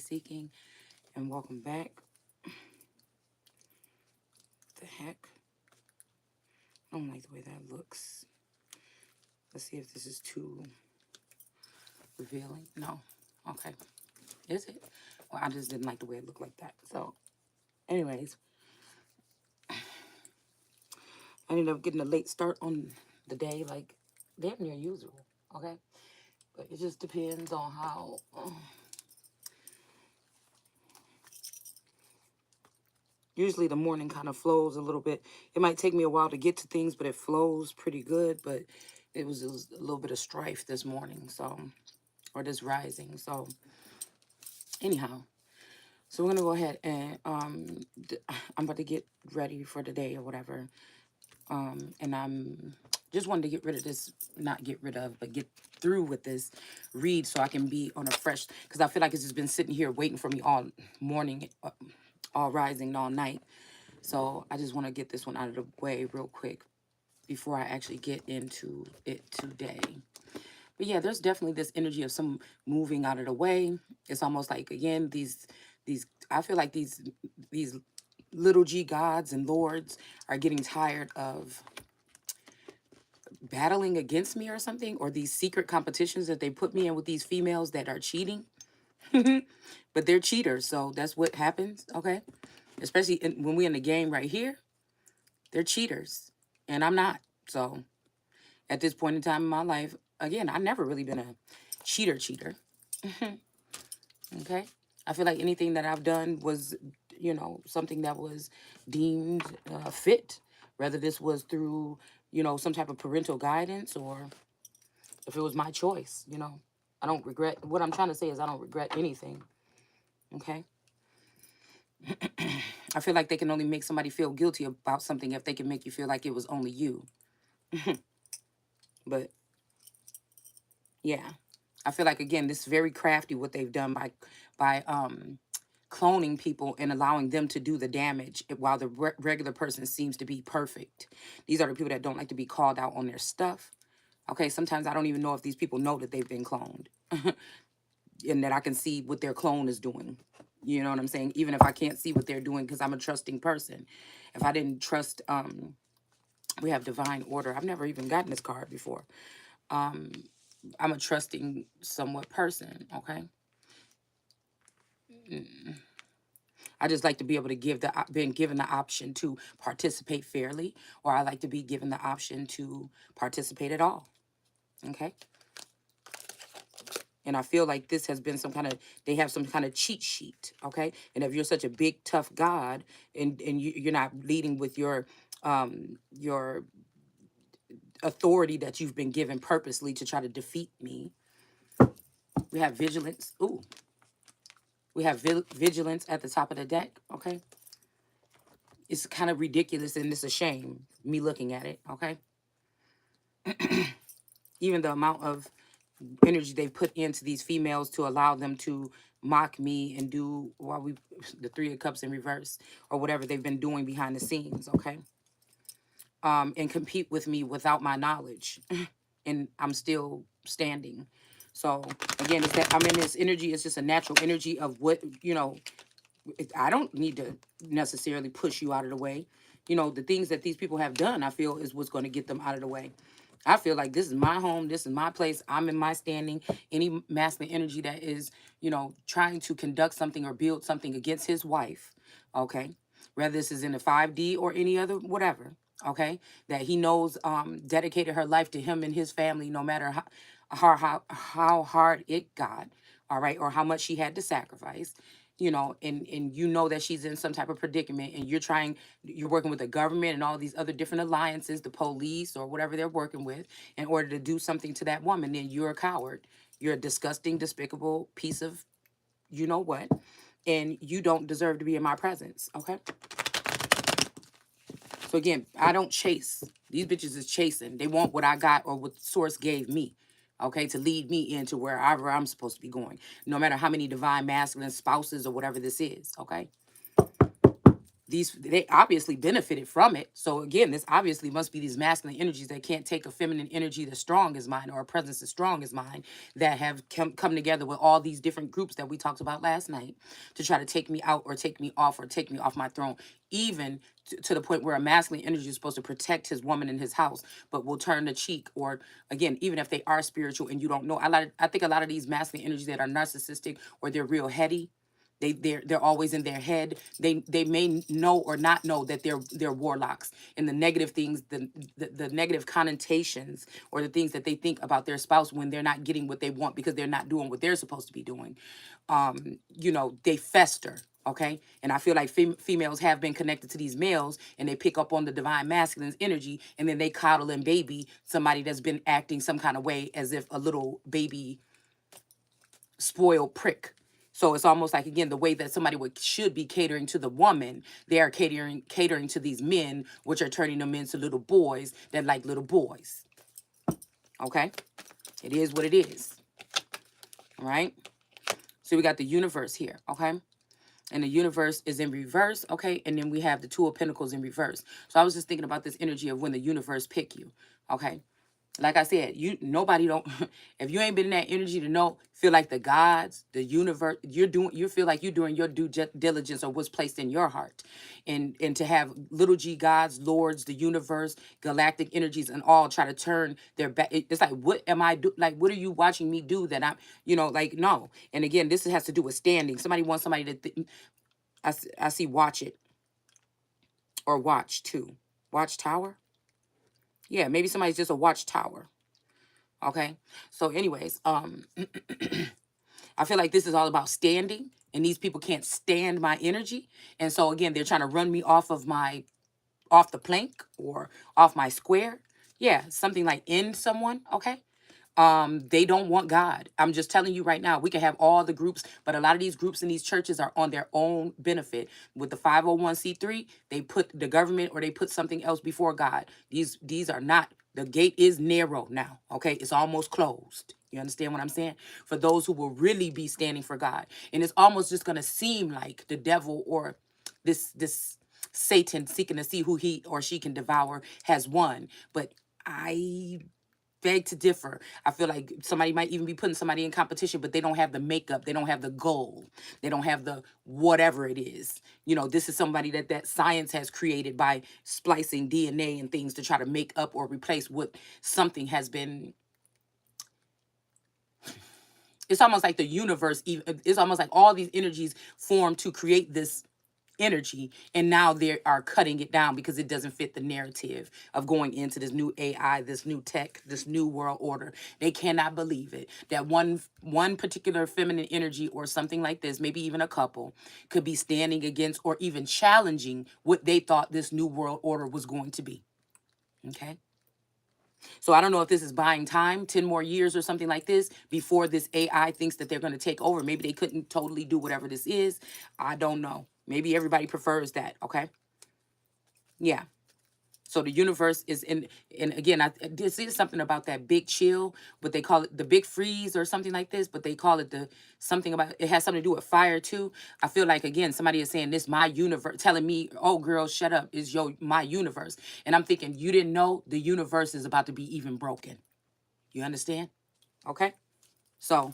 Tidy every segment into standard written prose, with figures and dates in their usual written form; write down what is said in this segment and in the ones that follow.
seeking, and welcome back. What the heck? I don't like the way that looks. Let's see if this is too revealing. No. Okay. Is it? Well, I just didn't like the way it looked like that. So, anyways, I ended up getting a late start on the day, like damn near usual. Okay. But it just depends on how. Usually the morning kind of flows a little bit. It might take me a while to get to things, but it flows pretty good. But it was a little bit of strife this morning, so, or this rising. So anyhow, so we're gonna go ahead and I'm about to get ready for the day or whatever. And I'm just wanted to get rid of this, not get rid of, but get through with this read so I can be on a fresh, because I feel like it's just been sitting here waiting for me all morning, all rising, all night. So I just want to get this one out of the way real quick before I actually get into it today. But yeah, there's definitely this energy of some moving out of the way. It's almost like, again, these I feel like these little g gods and lords are getting tired of battling against me or something, or these secret competitions that they put me in with these females that are cheating. But they're cheaters, so that's what happens, okay? Especially when we're in the game right here. They're cheaters, and I'm not. So at this point in time in my life, again, I've never really been a cheater. Okay? I feel like anything that I've done was, something that was deemed fit, whether this was through, some type of parental guidance or if it was my choice. I don't regret. What I'm trying to say is I don't regret anything. Okay? I feel like they can only make somebody feel guilty about something if they can make you feel like it was only you. But yeah, I feel like, again, this is very crafty what they've done by cloning people and allowing them to do the damage while the regular person seems to be perfect. These are the people that don't like to be called out on their stuff. Okay, sometimes I don't even know if these people know that they've been cloned and that I can see what their clone is doing. You know what I'm saying? Even if I can't see what they're doing, because I'm a trusting person. If I didn't trust, we have divine order. I've never even gotten this card before. I'm a trusting somewhat person, okay? I just like to be able to been given the option to participate fairly, or I like to be given the option to participate at all, okay? And I feel like this has been they have some kind of cheat sheet, okay? And if you're such a big, tough God, and you're not leading with your authority that you've been given purposely to try to defeat me, we have vigilance. Ooh, we have vigilance at the top of the deck, okay? It's kind of ridiculous and it's a shame, me looking at it, okay? Even the amount of energy they put into these females to allow them to mock me and do the Three of Cups in reverse or whatever they've been doing behind the scenes, okay? And compete with me without my knowledge. And I'm still standing. So again, it's that I'm in this energy. It's just a natural energy of what. I don't need to necessarily push you out of the way. The things that these people have done, I feel, is what's going to get them out of the way. I feel like this is my home. This is my place. I'm in my standing. Any masculine energy that is, trying to conduct something or build something against his wife, okay, whether this is in the 5D or any other, whatever, okay, that he knows dedicated her life to him and his family, no matter how hard it got, all right, or how much she had to sacrifice, and that she's in some type of predicament, and you're working with the government and all these other different alliances, the police or whatever they're working with, in order to do something to that woman, then you're a coward. You're a disgusting, despicable piece of what, and you don't deserve to be in my presence, okay? So again, I don't chase. These bitches is chasing. They want what I got or what the source gave me, okay, to lead me into wherever I'm supposed to be going, no matter how many divine masculine spouses or whatever this is, okay? they obviously benefited from it. So again, this obviously must be these masculine energies that can't take a feminine energy that's strong as mine, or a presence as strong as mine, that have come together with all these different groups that we talked about last night to try to take me out or take me off or take me off my throne, even to the point where a masculine energy is supposed to protect his woman in his house, but will turn the cheek. Or again, even if they are spiritual and you don't know, I think a lot of these masculine energies that are narcissistic, or they're real heady, they're always in their head. They may know or not know that they're warlocks, and the negative things, the negative connotations, or the things that they think about their spouse when they're not getting what they want because they're not doing what they're supposed to be doing. They fester. Okay. And I feel like females have been connected to these males, and they pick up on the divine masculine's energy, and then they coddle and baby somebody that's been acting some kind of way, as if a little baby spoiled prick. So it's almost like, again, the way that somebody should be catering to the woman, they are catering to these men, which are turning them into little boys that like little boys. Okay? It is what it is. All right? So we got the universe here, okay? And the universe is in reverse, okay? And then we have the Two of Pentacles in reverse. So I was just thinking about this energy of when the universe pick you, okay? Like I said, nobody don't if you ain't been in that energy to know, feel like the gods, the universe, you feel like you're doing your due diligence, or what's placed in your heart. And to have little g gods, lords, the universe, galactic energies, and all try to turn their back. It's like, what am I do? Like, what are you watching me do that I'm, like, no. And again, this has to do with standing. Somebody wants somebody to, I see watch it, or watch too. Watchtower? Yeah, maybe somebody's just a watchtower. Okay. So anyways, I feel like this is all about standing, and these people can't stand my energy. And so again, they're trying to run me off the plank, or off my square. Yeah, something like end someone, okay? They don't want God. I'm just telling you right now, we can have all the groups, but a lot of these groups in these churches are on their own benefit. With the 501c3, they put the government, or they put something else before God. These are not, the gate is narrow now, okay? It's almost closed. You understand what I'm saying? For those who will really be standing for God. And it's almost just gonna seem like the devil, or this Satan seeking to see who he or she can devour, has won. But I beg to differ. I feel like somebody might even be putting somebody in competition, but they don't have the makeup, they don't have the goal, they don't have the whatever it is. This is somebody that science has created by splicing DNA and things to try to make up or replace what something has been. It's almost like the universe, it's almost like all these energies formed to create this energy, and now they are cutting it down because it doesn't fit the narrative of going into this new AI, this new tech, this new world order. They cannot believe it, that one particular feminine energy, or something like this, maybe even a couple, could be standing against or even challenging what they thought this new world order was going to be. Okay. So I don't know if this is buying time, 10 more years or something like this, before this AI thinks that they're going to take over. Maybe they couldn't totally do whatever this is. I don't know. Maybe everybody prefers that. Okay. Yeah. So the universe is in, and again, I did see something about that big chill, but they call it the big freeze or something like this, but they call it something about, it has something to do with fire too. I feel like, again, somebody is saying this, my universe, telling me, oh girl, shut up, is my universe. And I'm thinking, you didn't know the universe is about to be even broken. You understand? Okay. So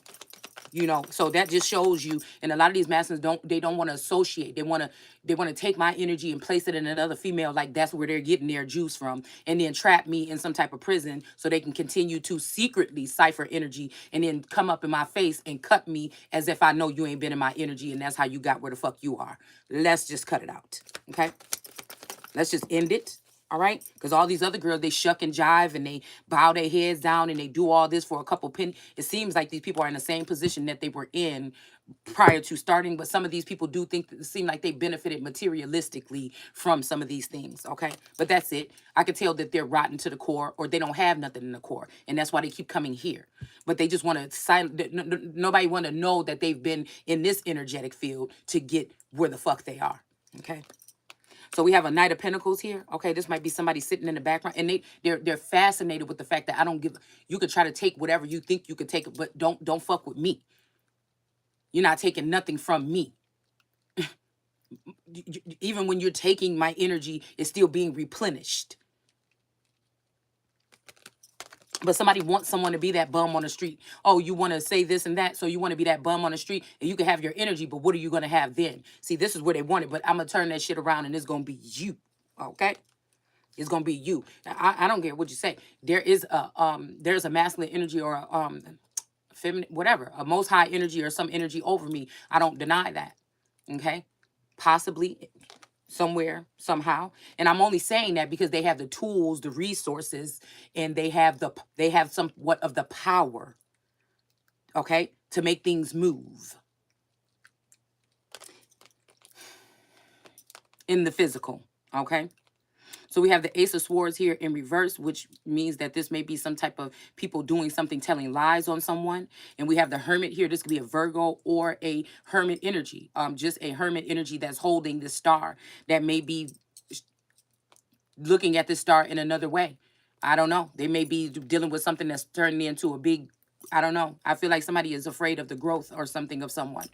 that just shows you, and a lot of these masters don't want to associate. They want to take my energy and place it in another female, like that's where they're getting their juice from, and then trap me in some type of prison so they can continue to secretly cipher energy, and then come up in my face and cut me as if I know you ain't been in my energy, and that's how you got where the fuck you are. Let's just cut it out. Okay? Let's just end it. All right? Because all these other girls, they shuck and jive, and they bow their heads down, and they do all this for a couple pennies. It seems like these people are in the same position that they were in prior to starting. But some of these people do seem like they benefited materialistically from some of these things. Okay? But that's it. I can tell that they're rotten to the core, or they don't have nothing in the core. And that's why they keep coming here. But they just want to nobody want to know that they've been in this energetic field to get where the fuck they are. Okay? So we have a Knight of Pentacles here. Okay, this might be somebody sitting in the background, and they're fascinated with the fact that I don't give. You could try to take whatever you think you could take, but don't fuck with me. You're not taking nothing from me. Even when you're taking my energy, it's still being replenished. But somebody wants someone to be that bum on the street. Oh, you want to say this and that, so you want to be that bum on the street, and you can have your energy, but what are you going to have then? See, this is where they want it, but I'm going to turn that shit around, and it's going to be you, okay? It's going to be you. I don't care what you say. There's a masculine energy or a feminine, whatever, a most high energy or some energy over me. I don't deny that, okay? Possibly somewhere, somehow. And I'm only saying that because they have the tools, the resources, and they have somewhat of the power, okay, to make things move in the physical, okay? So we have the Ace of Swords here in reverse, which means that this may be some type of people doing something, telling lies on someone. And we have the Hermit here. This could be a Virgo or a Hermit energy, just a Hermit energy that's holding the star that may be looking at this star in another way. I don't know. They may be dealing with something that's turning into a big, I don't know. I feel like somebody is afraid of the growth or something of someone.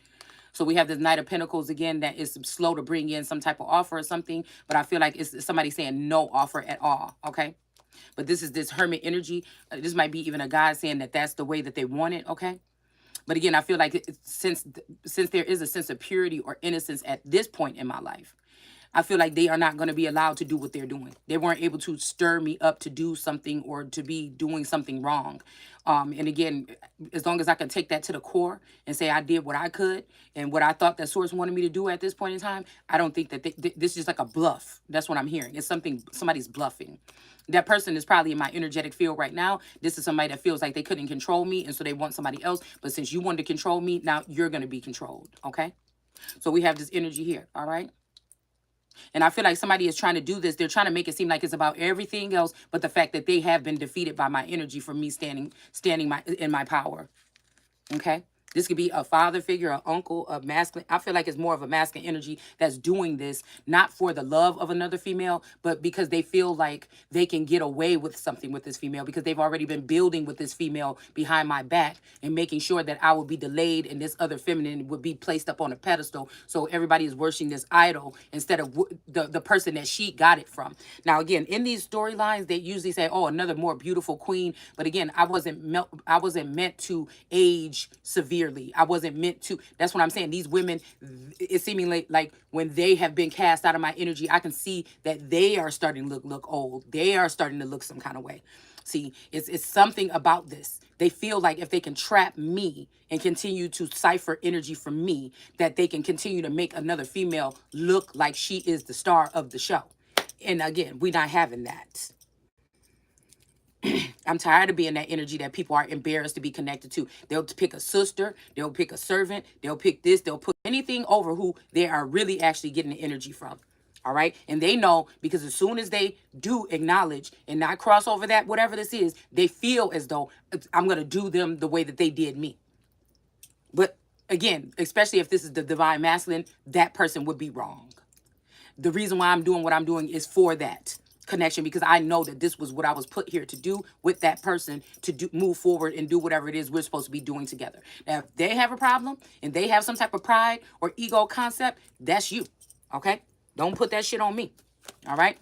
So we have this Knight of Pentacles again that is slow to bring in some type of offer or something. But I feel like it's somebody saying no offer at all. Okay. But this is this Hermit energy. This might be even a guy saying that that's the way that they want it. Okay. But again, I feel like since there is a sense of purity or innocence at this point in my life, I feel like they are not going to be allowed to do what they're doing. They weren't able to stir me up to do something or to be doing something wrong. And again, as long as I can take that to the core and say I did what I could and what I thought that source wanted me to do at this point in time, I don't think that this is just like a bluff. That's what I'm hearing. It's somebody's bluffing. That person is probably in my energetic field right now. This is somebody that feels like they couldn't control me, and so they want somebody else. But since you wanted to control me, now you're going to be controlled, okay? So we have this energy here, all right? And I feel like somebody is trying to do this. They're trying to make it seem like it's about everything else, but the fact that they have been defeated by my energy from me standing in my power. Okay? This could be a father figure, an uncle, a masculine. I feel like it's more of a masculine energy that's doing this, not for the love of another female, but because they feel like they can get away with something with this female because they've already been building with this female behind my back and making sure that I will be delayed and this other feminine would be placed up on a pedestal. So everybody is worshiping this idol instead of the person that she got it from. Now, again, in these storylines, they usually say, oh, another more beautiful queen. But again, I wasn't meant to age severely. I wasn't meant to. That's what I'm saying. These women, it's seeming like when they have been cast out of my energy, I can see that they are starting to look old. They are starting to look some kind of way. See, it's something about this. They feel like if they can trap me and continue to cipher energy from me, that they can continue to make another female look like she is the star of the show. And again, we're not having that. I'm tired of being that energy that people are embarrassed to be connected to. They'll pick a sister, they'll pick a servant, they'll pick this, they'll put anything over who they are really actually getting the energy from. All right. And they know because as soon as they do acknowledge and not cross over that, whatever this is, they feel as though I'm going to do them the way that they did me. But again, especially if this is the divine masculine, that person would be wrong. The reason why I'm doing what I'm doing is for that connection because I know that this was what I was put here to do with that person to move forward and do whatever it is we're supposed to be doing together. Now, if they have a problem and they have some type of pride or ego concept, that's you, okay? Don't put that shit on me, all right?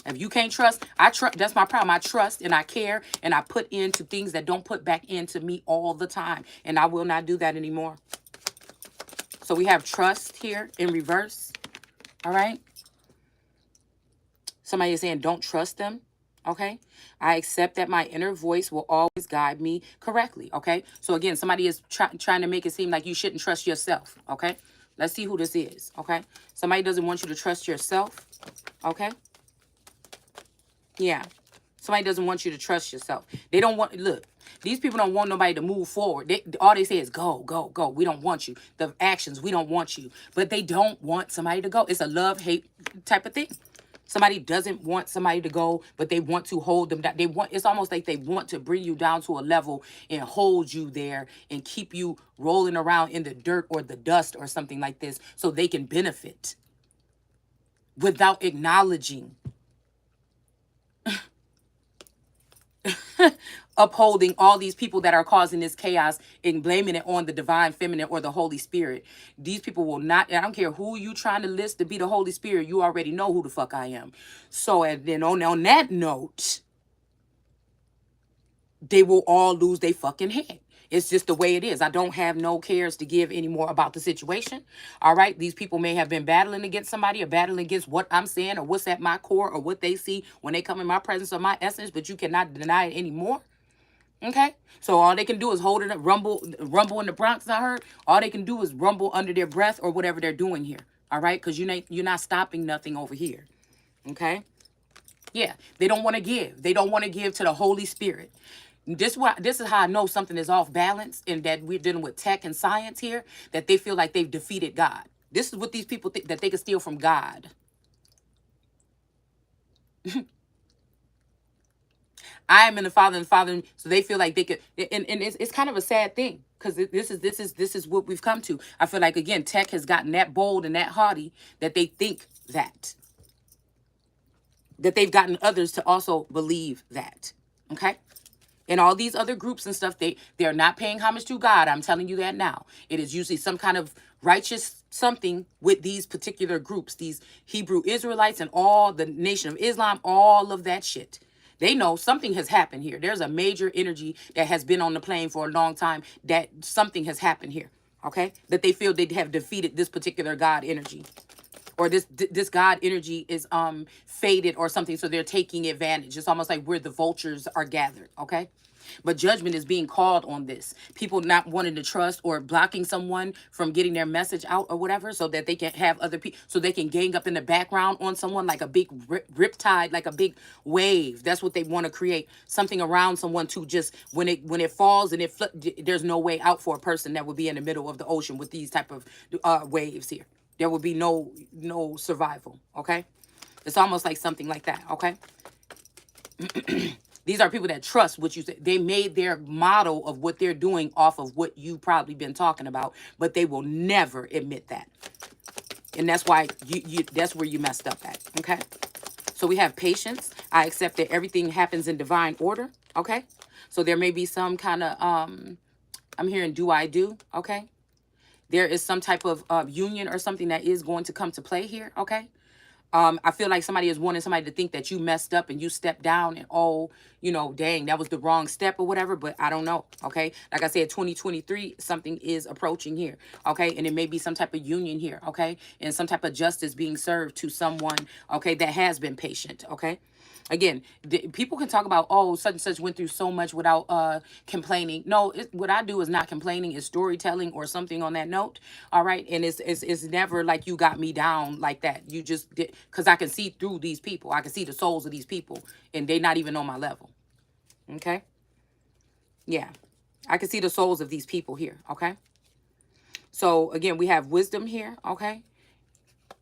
If you can't trust, I trust. That's my problem. I trust and I care and I put into things that don't put back into me all the time, and I will not do that anymore. So we have trust here in reverse, all right? Somebody is saying, don't trust them. Okay. I accept that my inner voice will always guide me correctly. Okay. So again, somebody is trying to make it seem like you shouldn't trust yourself. Okay. Let's see who this is. Okay. Somebody doesn't want you to trust yourself. Okay. Yeah. Somebody doesn't want you to trust yourself. They don't want, look, these people don't want nobody to move forward. All they say is go, go, go. We don't want you. The actions, we don't want you. But they don't want somebody to go. It's a love-hate type of thing. Somebody doesn't want somebody to go, but they want to hold them down. It's almost like they want to bring you down to a level and hold you there and keep you rolling around in the dirt or the dust or something like this so they can benefit without acknowledging upholding all these people that are causing this chaos and blaming it on the divine feminine or the Holy Spirit. These people will not, I don't care who you trying to list to be the Holy Spirit, you already know who the fuck I am. So, and then on that note, they will all lose their fucking head. It's just the way it is. I don't have no cares to give anymore about the situation. All right. These people may have been battling against somebody or battling against what I'm saying or what's at my core or what they see when they come in my presence or my essence, but you cannot deny it anymore. Okay. So all they can do is hold it up, rumble in the Bronx, I heard. All they can do is rumble under their breath or whatever they're doing here. All right. Because you're not stopping nothing over here. Okay. Yeah. They don't want to give. They don't want to give to the Holy Spirit. This is how I know something is off balance and that we're dealing with tech and science here, that they feel like they've defeated God. This is what these people think, that they can steal from God. I am in the Father and the Father, so they feel like they could, and it's kind of a sad thing because this is what we've come to. I feel like again, tech has gotten that bold and that haughty that they think that they've gotten others to also believe that. Okay. And all these other groups and stuff, they're not paying homage to God. I'm telling you that now. It is usually some kind of righteous something with these particular groups, these Hebrew Israelites and all the Nation of Islam, all of that shit. They know something has happened here. There's a major energy that has been on the plane for a long time, that something has happened here. Okay? That they feel they have defeated this particular God energy. Or this God energy is faded or something, so they're taking advantage. It's almost like where the vultures are gathered, okay? But judgment is being called on this. People not wanting to trust or blocking someone from getting their message out or whatever, so that they can have other people, so they can gang up in the background on someone like a big riptide, like a big wave. That's what they want to create, something around someone to just, when it falls and there's no way out for a person that would be in the middle of the ocean with these type of waves here. There will be no survival, okay? It's almost like something like that, okay? These are people that trust what you say. They made their model of what they're doing off of what you've probably been talking about, but they will never admit that. And that's why that's where you messed up at, okay? So we have patience. I accept that everything happens in divine order, okay? So there may be some kind of, I'm hearing do I do, okay? There is some type of union or something that is going to come to play here, okay? I feel like somebody is wanting somebody to think that you messed up and you stepped down and, oh, dang, that was the wrong step or whatever, but I don't know, okay? Like I said, 2023, something is approaching here, okay? And it may be some type of union here, okay? And some type of justice being served to someone, okay, that has been patient, okay? Again, people can talk about, oh, such and such went through so much without complaining. No, what I do is not complaining, is storytelling or something on that note. All right. And it's never like you got me down like that. You just did, because I can see through these people. I can see the souls of these people and they not even on my level. Okay. Yeah. I can see the souls of these people here. Okay. So again, we have wisdom here. Okay.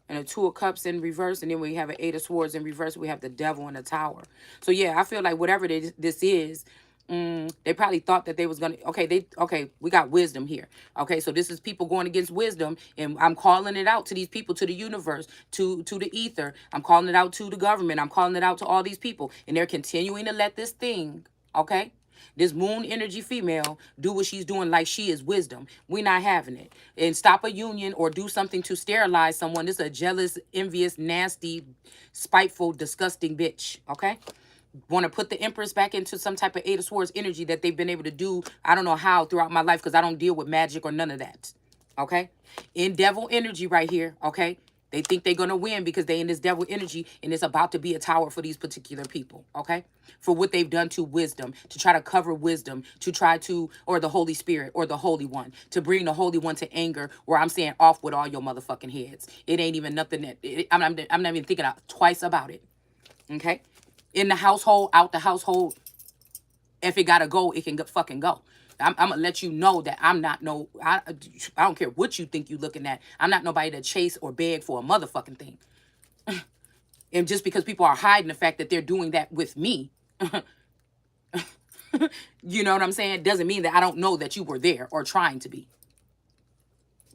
And a Two of Cups in reverse. And then we have an Eight of Swords in reverse. We have the Devil in the Tower. So, yeah, I feel like whatever this is, they probably thought that they was going to, okay, we got wisdom here. Okay, so this is people going against wisdom. And I'm calling it out to these people, to the universe, to the ether. I'm calling it out to the government. I'm calling it out to all these people. And they're continuing to let this thing, okay, this moon energy female do what she's doing like she is wisdom. We're not having it. And stop a union or do something to sterilize someone. This is a jealous, envious, nasty, spiteful, disgusting bitch. Okay? Want to put the Empress back into some type of Eight of Swords energy that they've been able to do. I don't know how throughout my life because I don't deal with magic or none of that. Okay? In devil energy right here. Okay? They think they're going to win because they in this devil energy and it's about to be a tower for these particular people, okay? For what they've done to wisdom, to try to cover wisdom, to try to, or the Holy Spirit or the Holy One, to bring the Holy One to anger where I'm saying off with all your motherfucking heads. It ain't even nothing that, I'm not even thinking twice about it, okay? In the household, out the household, if it got to go, it can fucking go. I'm going to let you know that I'm not I don't care what you think you're looking at. I'm not nobody to chase or beg for a motherfucking thing. And just because people are hiding the fact that they're doing that with me, you know what I'm saying? Doesn't mean that I don't know that you were there or trying to be.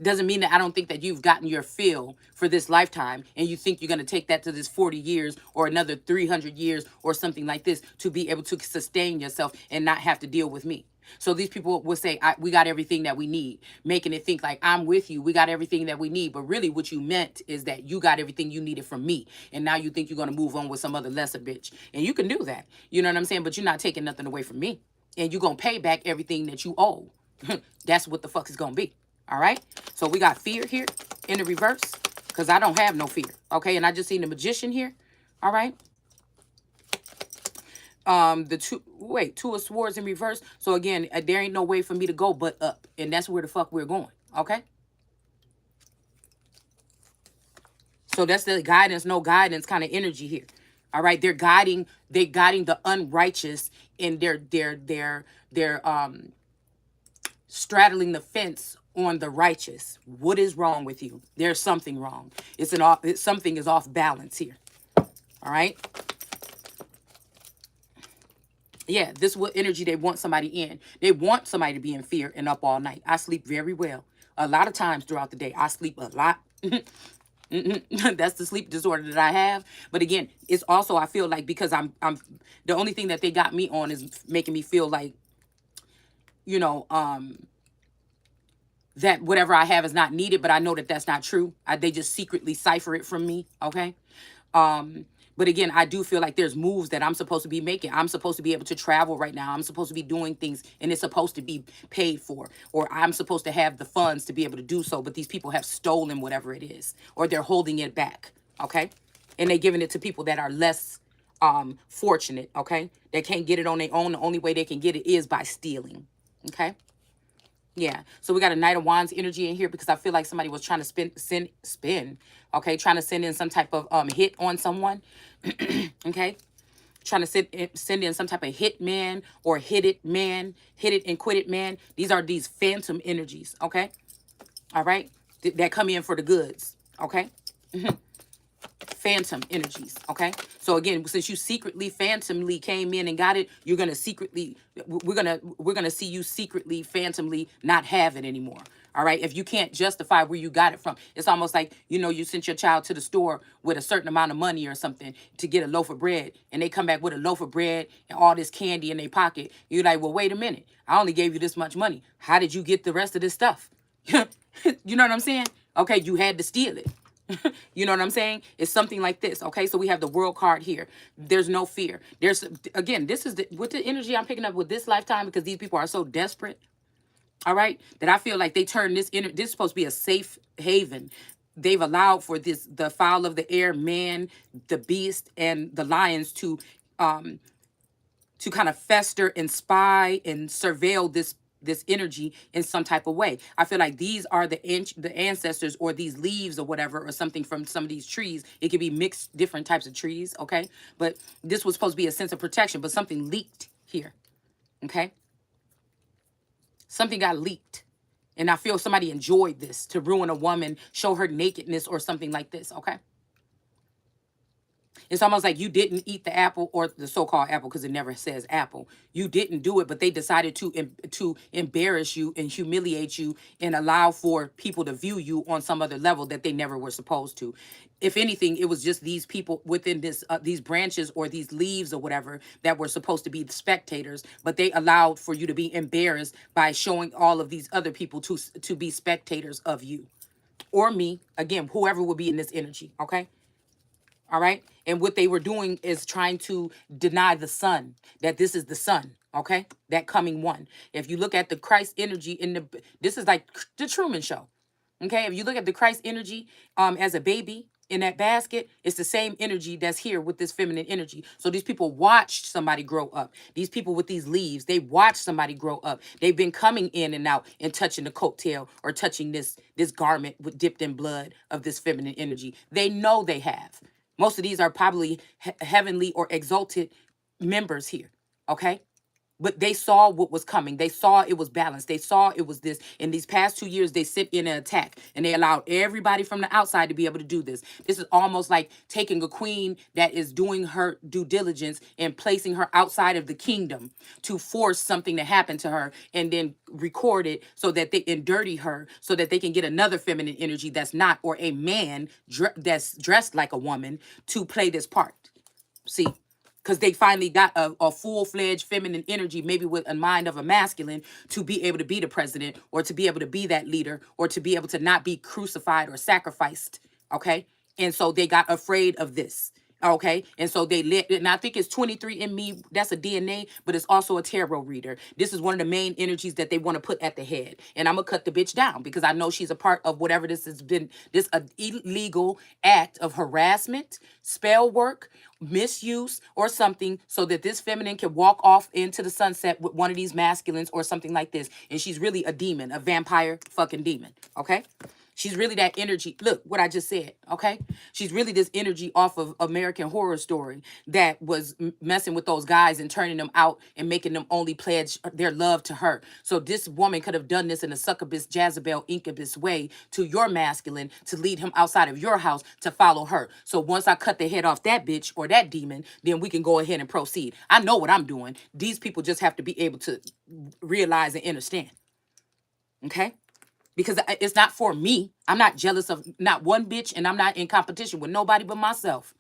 Doesn't mean that I don't think that you've gotten your fill for this lifetime and you think you're going to take that to this 40 years or another 300 years or something like this to be able to sustain yourself and not have to deal with me. So these people will say, we got everything that we need, making it think like I'm with you. We got everything that we need. But really what you meant is that you got everything you needed from me. And now you think you're going to move on with some other lesser bitch. And you can do that. You know what I'm saying? But you're not taking nothing away from me. And you're going to pay back everything that you owe. That's what the fuck is going to be. All right. So we got fear here in the reverse because I don't have no fear. Okay. And I just seen the magician here. All right. The two of swords in reverse. So again, there ain't no way for me to go but up. And that's where the fuck we're going. Okay. So that's the guidance, no guidance kind of energy here. All right. They're guiding the unrighteous in their straddling the fence on the righteous. What is wrong with you? There's something wrong. Something is off balance here. All right. Yeah, this is what energy they want somebody in. They want somebody to be in fear and up all night. I sleep very well. A lot of times throughout the day, I sleep a lot. That's the sleep disorder that I have. But again, it's also, I feel like because I'm the only thing that they got me on is making me feel like, you know, that whatever I have is not needed, but I know that that's not true. They just secretly cipher it from me. Okay. But again, I do feel like there's moves that I'm supposed to be making. I'm supposed to be able to travel right now. I'm supposed to be doing things and it's supposed to be paid for, or I'm supposed to have the funds to be able to do so. But these people have stolen whatever it is, or they're holding it back. Okay. And they're giving it to people that are less fortunate. Okay. They can't get it on their own. The only way they can get it is by stealing. Okay. Yeah. So we got a Knight of Wands energy in here because I feel like somebody was trying to spin. Okay. Trying to send in some type of hit on someone. Okay. Trying to send in some type of hit man or hit it and quit it man. These phantom energies. Okay. All right. That come in for the goods. Okay. Phantom energies. Okay. So again, since you secretly phantomly came in and got it, you're gonna secretly we're gonna see you secretly phantomly not have it anymore. All right. If you can't justify where you got it from, it's almost like, you know, you sent your child to the store with a certain amount of money or something to get a loaf of bread, and they come back with a loaf of bread and all this candy in their pocket. You're like, well, wait a minute. I only gave you this much money. How did you get the rest of this stuff? You know what I'm saying? Okay, you had to steal it. You know what I'm saying? It's something like this. Okay, so we have the World card here. There's no fear. There's, again, this is with the energy I'm picking up with this lifetime, because these people are so desperate. All right, that I feel like they turn this is supposed to be a safe haven. They've allowed for the fowl of the air, man, the beast, and the lions to kind of fester and spy and surveil this energy in some type of way. I feel like these are the ancestors, or these leaves or whatever, or something from some of these trees. It could be mixed different types of trees. Okay. But this was supposed to be a sense of protection, but something leaked here. Okay. Something got leaked. And I feel somebody enjoyed this to ruin a woman, show her nakedness or something like this. Okay. It's almost like you didn't eat the apple, or the so-called apple, because it never says apple. You didn't do it, but they decided to embarrass you and humiliate you and allow for people to view you on some other level that they never were supposed to. If anything, it was just these people within these branches or these leaves or whatever that were supposed to be the spectators, but they allowed for you to be embarrassed by showing all of these other people to be spectators of you or me. Again, whoever will be in this energy. Okay. All right. And what they were doing is trying to deny the sun, that this is the sun. Okay. That coming one. If you look at the Christ energy this is like the Truman Show. Okay. If you look at the Christ energy as a baby in that basket, it's the same energy that's here with this feminine energy. So these people watched somebody grow up. These people with these leaves, they watched somebody grow up. They've been coming in and out and touching the coattail or touching this garment with dipped in blood of this feminine energy. They know they have. Most of these are probably heavenly or exalted members here. Okay. But they saw what was coming. They saw it was balanced. They saw it was this. In these past 2 years, they sit in an attack and they allowed everybody from the outside to be able to do this. This is almost like taking a queen that is doing her due diligence and placing her outside of the kingdom to force something to happen to her and then record it so that they and dirty her so that they can get another feminine energy that's not, or a man that's dressed like a woman to play this part. See, because they finally got a full-fledged feminine energy, maybe with a mind of a masculine, to be able to be the president or to be able to be that leader or to be able to not be crucified or sacrificed. Okay. And so they got afraid of this. Okay. And so they let, and I think it's 23 in me. That's a DNA, but it's also a tarot reader. This is one of the main energies that they want to put at the head. And I'm going to cut the bitch down because I know she's a part of whatever this has been, this illegal act of harassment, spell work, misuse, or something, so that this feminine can walk off into the sunset with one of these masculines or something like this. And she's really a demon, a vampire fucking demon. Okay. She's really that energy. Look what I just said, okay? She's really this energy off of American Horror Story that was messing with those guys and turning them out and making them only pledge their love to her. So this woman could have done this in a succubus, Jezebel, incubus way to your masculine to lead him outside of your house to follow her. So once I cut the head off that bitch or that demon, then we can go ahead and proceed. I know what I'm doing. These people just have to be able to realize and understand, okay? Because it's not for me. I'm not jealous of not one bitch, and I'm not in competition with nobody but myself.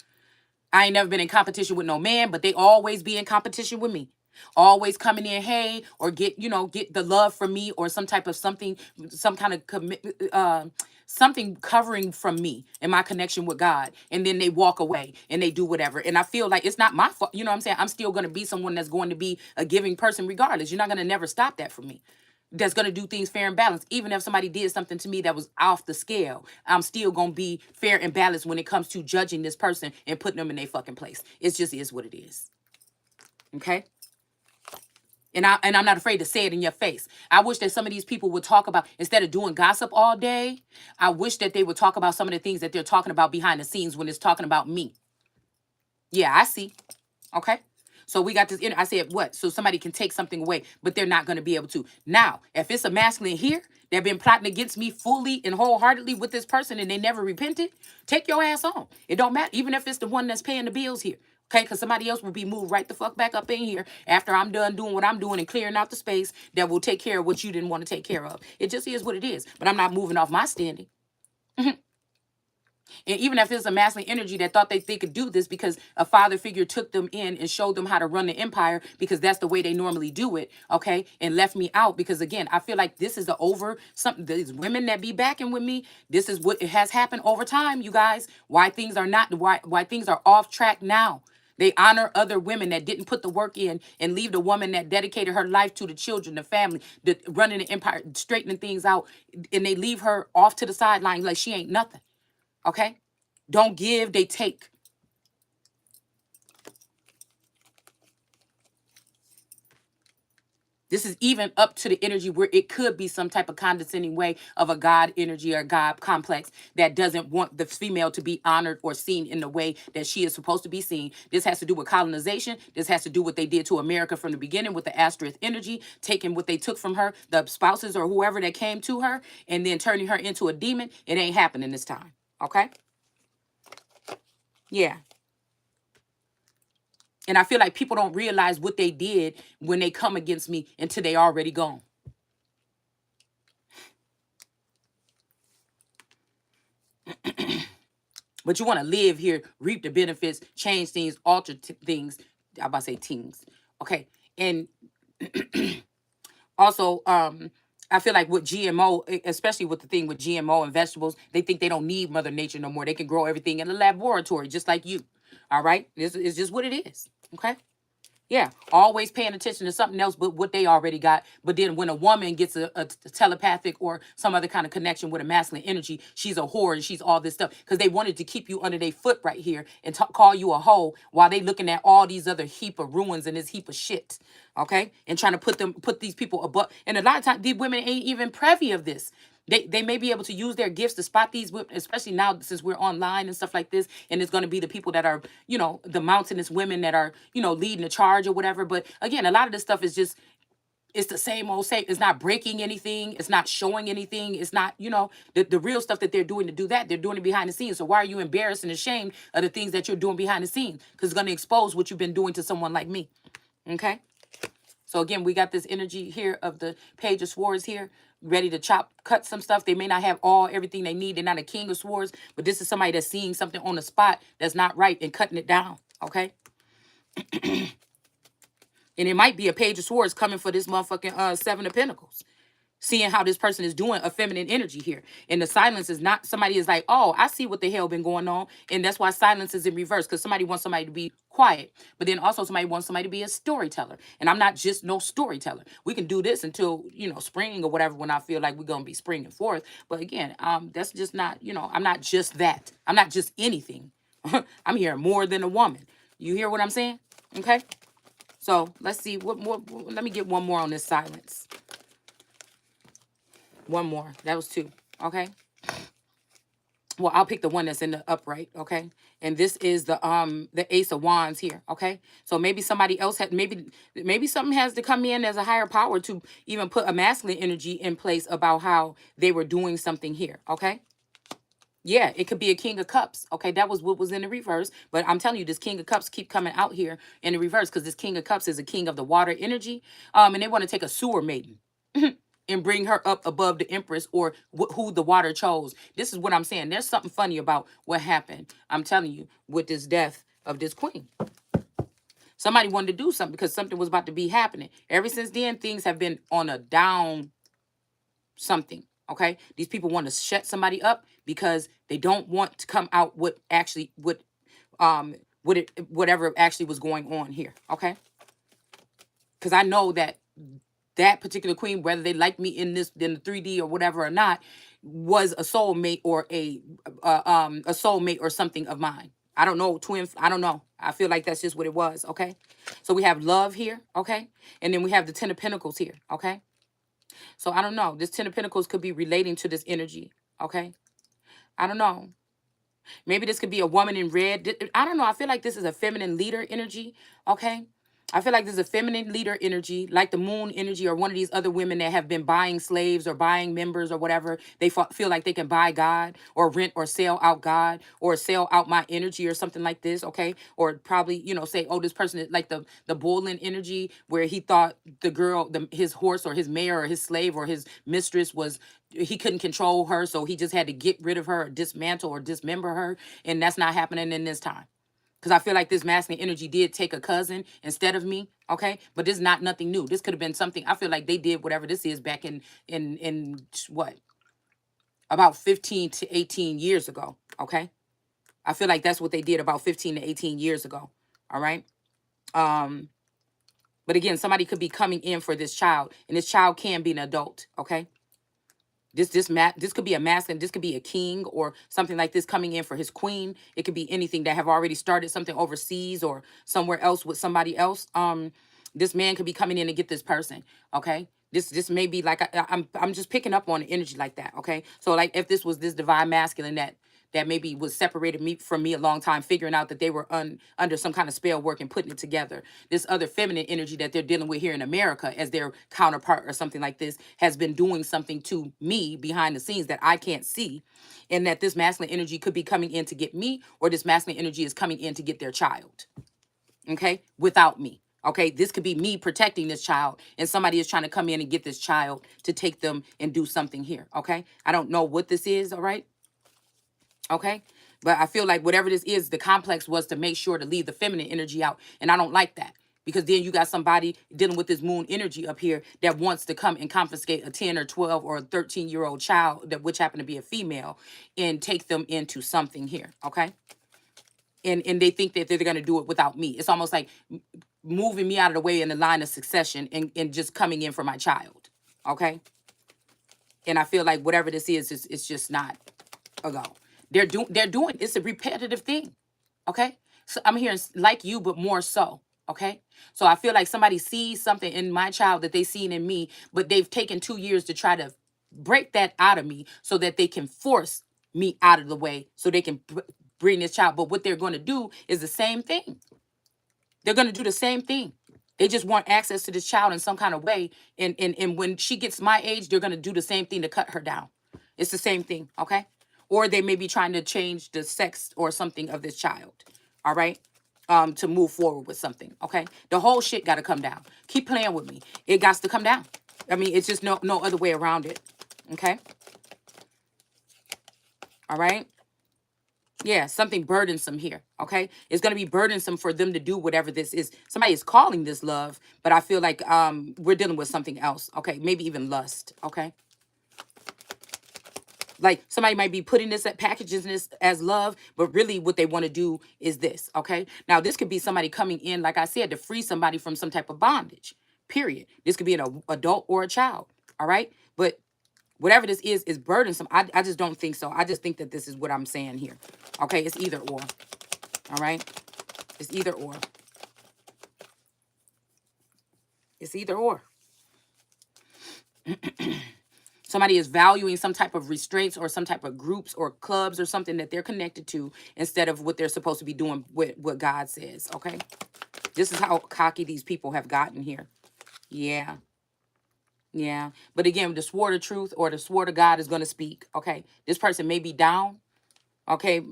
I ain't never been in competition with no man, but they always be in competition with me. Always coming in, hey, or get, get the love from me or some type of something, some kind of something covering from me and my connection with God. And then they walk away and they do whatever. And I feel like it's not my fault. You know what I'm saying? I'm still going to be someone that's going to be a giving person regardless. You're not going to never stop that from me. That's going to do things fair and balanced. Even if somebody did something to me that was off the scale, I'm still going to be fair and balanced when it comes to judging this person and putting them in their fucking place. It just is what it is. Okay? And I'm not afraid to say it in your face. I wish that some of these people would talk about, instead of doing gossip all day, I wish that they would talk about some of the things that they're talking about behind the scenes when it's talking about me. Yeah, I see. Okay? So we got this. I said, what? So somebody can take something away, but they're not going to be able to. Now, if it's a masculine here that been plotting against me fully and wholeheartedly with this person and they never repented, take your ass on. It don't matter. Even if it's the one that's paying the bills here. Okay, because somebody else will be moved right the fuck back up in here after I'm done doing what I'm doing and clearing out the space that will take care of what you didn't want to take care of. It just is what it is. But I'm not moving off my standing. And even if it's a masculine energy that thought they could do this because a father figure took them in and showed them how to run the empire because that's the way they normally do it, okay, and left me out because, again, I feel like this is something, these women that be backing with me, this is what it has happened over time, you guys, why things are not, why things are off track now. They honor other women that didn't put the work in and leave the woman that dedicated her life to the children, the family, the running the empire, straightening things out, and they leave her off to the sideline like she ain't nothing. Okay? Don't give, they take. This is even up to the energy where it could be some type of condescending way of a God energy or God complex that doesn't want the female to be honored or seen in the way that she is supposed to be seen. This has to do with colonization. This has to do what they did to America from the beginning with the Asterith energy, taking what they took from her, the spouses or whoever that came to her, and then turning her into a demon. It ain't happening this time. Okay? Yeah. And I feel like people don't realize what they did when they come against me until they already gone. But you want to live here, reap the benefits, change things, alter things. I'm about to say things. Okay. And also, I feel like with GMO, especially with the thing with GMO and vegetables, they think they don't need Mother Nature no more. They can grow everything in a laboratory, just like you. All right? This is just what it is. Okay? Yeah, always paying attention to something else but what they already got. But then when a woman gets a telepathic or some other kind of connection with a masculine energy, she's a whore and she's all this stuff. Because they wanted to keep you under their foot right here and call you a hoe while they looking at all these other heap of ruins and this heap of shit. Okay? And trying to put these people above. And a lot of times, these women ain't even privy of this. They may be able to use their gifts to spot these, especially now since we're online and stuff like this, and it's going to be the people that are, the mountainous women that are, leading the charge or whatever. But again, a lot of this stuff is just, it's the same old same. It's not breaking anything. It's not showing anything. It's not, the real stuff that they're doing to do that. They're doing it behind the scenes. So why are you embarrassed and ashamed of the things that you're doing behind the scenes? Because it's going to expose what you've been doing to someone like me. Okay. So again, we got this energy here of the Page of Swords here, ready to cut some stuff. They may not have everything they need. They're not a King of Swords, but this is somebody that's seeing something on the spot that's not right and cutting it down. Okay. And it might be a Page of Swords coming for this motherfucking Seven of Pentacles. Seeing how this person is doing a feminine energy here. And the silence is not, somebody is like, oh, I see what the hell been going on. And that's why silence is in reverse, because somebody wants somebody to be quiet. But then also somebody wants somebody to be a storyteller. And I'm not just no storyteller. We can do this until, spring or whatever, when I feel like we're going to be springing forth. But again, that's just not, I'm not just that. I'm not just anything. I'm here more than a woman. You hear what I'm saying? Okay. So let's see what more. Let me get one more on this silence. One more. That was two. Okay. Well, I'll pick the one that's in the upright. Okay. And this is the Ace of Wands here. Okay. So maybe somebody else had, maybe something has to come in as a higher power to even put a masculine energy in place about how they were doing something here. Okay. Yeah, it could be a King of Cups. Okay, that was what was in the reverse. But I'm telling you, this King of Cups keep coming out here in the reverse, because this King of Cups is a king of the water energy. And they want to take a sewer maiden and bring her up above the Empress, or who the water chose. This is what I'm saying. There's something funny about what happened, I'm telling you, with this death of this queen. Somebody wanted to do something because something was about to be happening. Ever since then, things have been on a down something. Okay, these people want to shut somebody up because they don't want to come out what actually whatever actually was going on here. Okay, because I know that particular queen, whether they like me in the 3D or whatever or not, was a soulmate or a soulmate or something of mine. I don't know, twin. I don't know. I feel like that's just what it was. Okay, so we have love here. Okay, and then we have the Ten of Pentacles here. Okay. So I don't know. This Ten of Pentacles could be relating to this energy. Okay. I don't know. Maybe this could be a woman in red. I don't know. I feel like this is a feminine leader energy. Okay. I feel like this is a feminine leader energy, like the moon energy, or one of these other women that have been buying slaves or buying members or whatever. They feel like they can buy God or rent or sell out God or sell out my energy or something like this. Okay. Or probably, say, oh, this person is like the Bullen energy, where he thought the girl, his horse or his mare or his slave or his mistress he couldn't control her. So he just had to get rid of her or dismantle or dismember her. And that's not happening in this time. Because I feel like this masculine energy did take a cousin instead of me, okay? But this is not nothing new. This could have been something. I feel like they did whatever this is back in what? About 15 to 18 years ago, okay? I feel like that's what they did about 15 to 18 years ago, all right? But again, somebody could be coming in for this child, and this child can be an adult, okay? This could be a masculine, this could be a king or something like this coming in for his queen. It could be anything that have already started something overseas or somewhere else with somebody else. This man could be coming in to get this person. Okay. This may be like I'm just picking up on the energy like that. Okay. So like if this was this divine masculine that maybe was separated from me a long time, figuring out that they were under some kind of spell work and putting it together. This other feminine energy that they're dealing with here in America as their counterpart or something like this has been doing something to me behind the scenes that I can't see. And that this masculine energy could be coming in to get me, or this masculine energy is coming in to get their child. Okay, without me. Okay, this could be me protecting this child, and somebody is trying to come in and get this child to take them and do something here. Okay, I don't know what this is. All right. Okay. But I feel like whatever this is, the complex was to make sure to leave the feminine energy out. And I don't like that, because then you got somebody dealing with this moon energy up here that wants to come and confiscate a 10 or 12 or a 13-year-old child, which happened to be a female, and take them into something here. Okay. And they think that they're going to do it without me. It's almost like moving me out of the way in the line of succession and just coming in for my child. Okay. And I feel like whatever this is, it's just not a go. They're doing, it's a repetitive thing. Okay. So I'm hearing like you, but more so. Okay. So I feel like somebody sees something in my child that they seen in me, but they've taken 2 years to try to break that out of me so that they can force me out of the way so they can bring this child. But what they're going to do is the same thing. They're going to do the same thing. They just want access to this child in some kind of way. And when she gets my age, they're going to do the same thing to cut her down. It's the same thing, okay? Or they may be trying to change the sex or something of this child, all right? To move forward with something, okay? The whole shit got to come down. Keep playing with me. It got to come down. I mean, it's just no other way around it, okay? All right? Yeah, something burdensome here, okay? It's going to be burdensome for them to do whatever this is. Somebody is calling this love, but I feel like we're dealing with something else, okay? Maybe even lust, okay? Like somebody might be putting this at packages this as love, but really what they want to do is this, okay? Now, this could be somebody coming in, like I said, to free somebody from some type of bondage, period. This could be an adult or a child, all right? But whatever this is burdensome. I just don't think so. I just think that this is what I'm saying here. Okay, it's either or. All right? It's either or. It's either or. Somebody is valuing some type of restraints or some type of groups or clubs or something that they're connected to instead of what they're supposed to be doing with what God says. Okay? This is how cocky these people have gotten here. Yeah. Yeah. But again, the sword of truth or the sword of God is going to speak. Okay? This person may be down. Okay?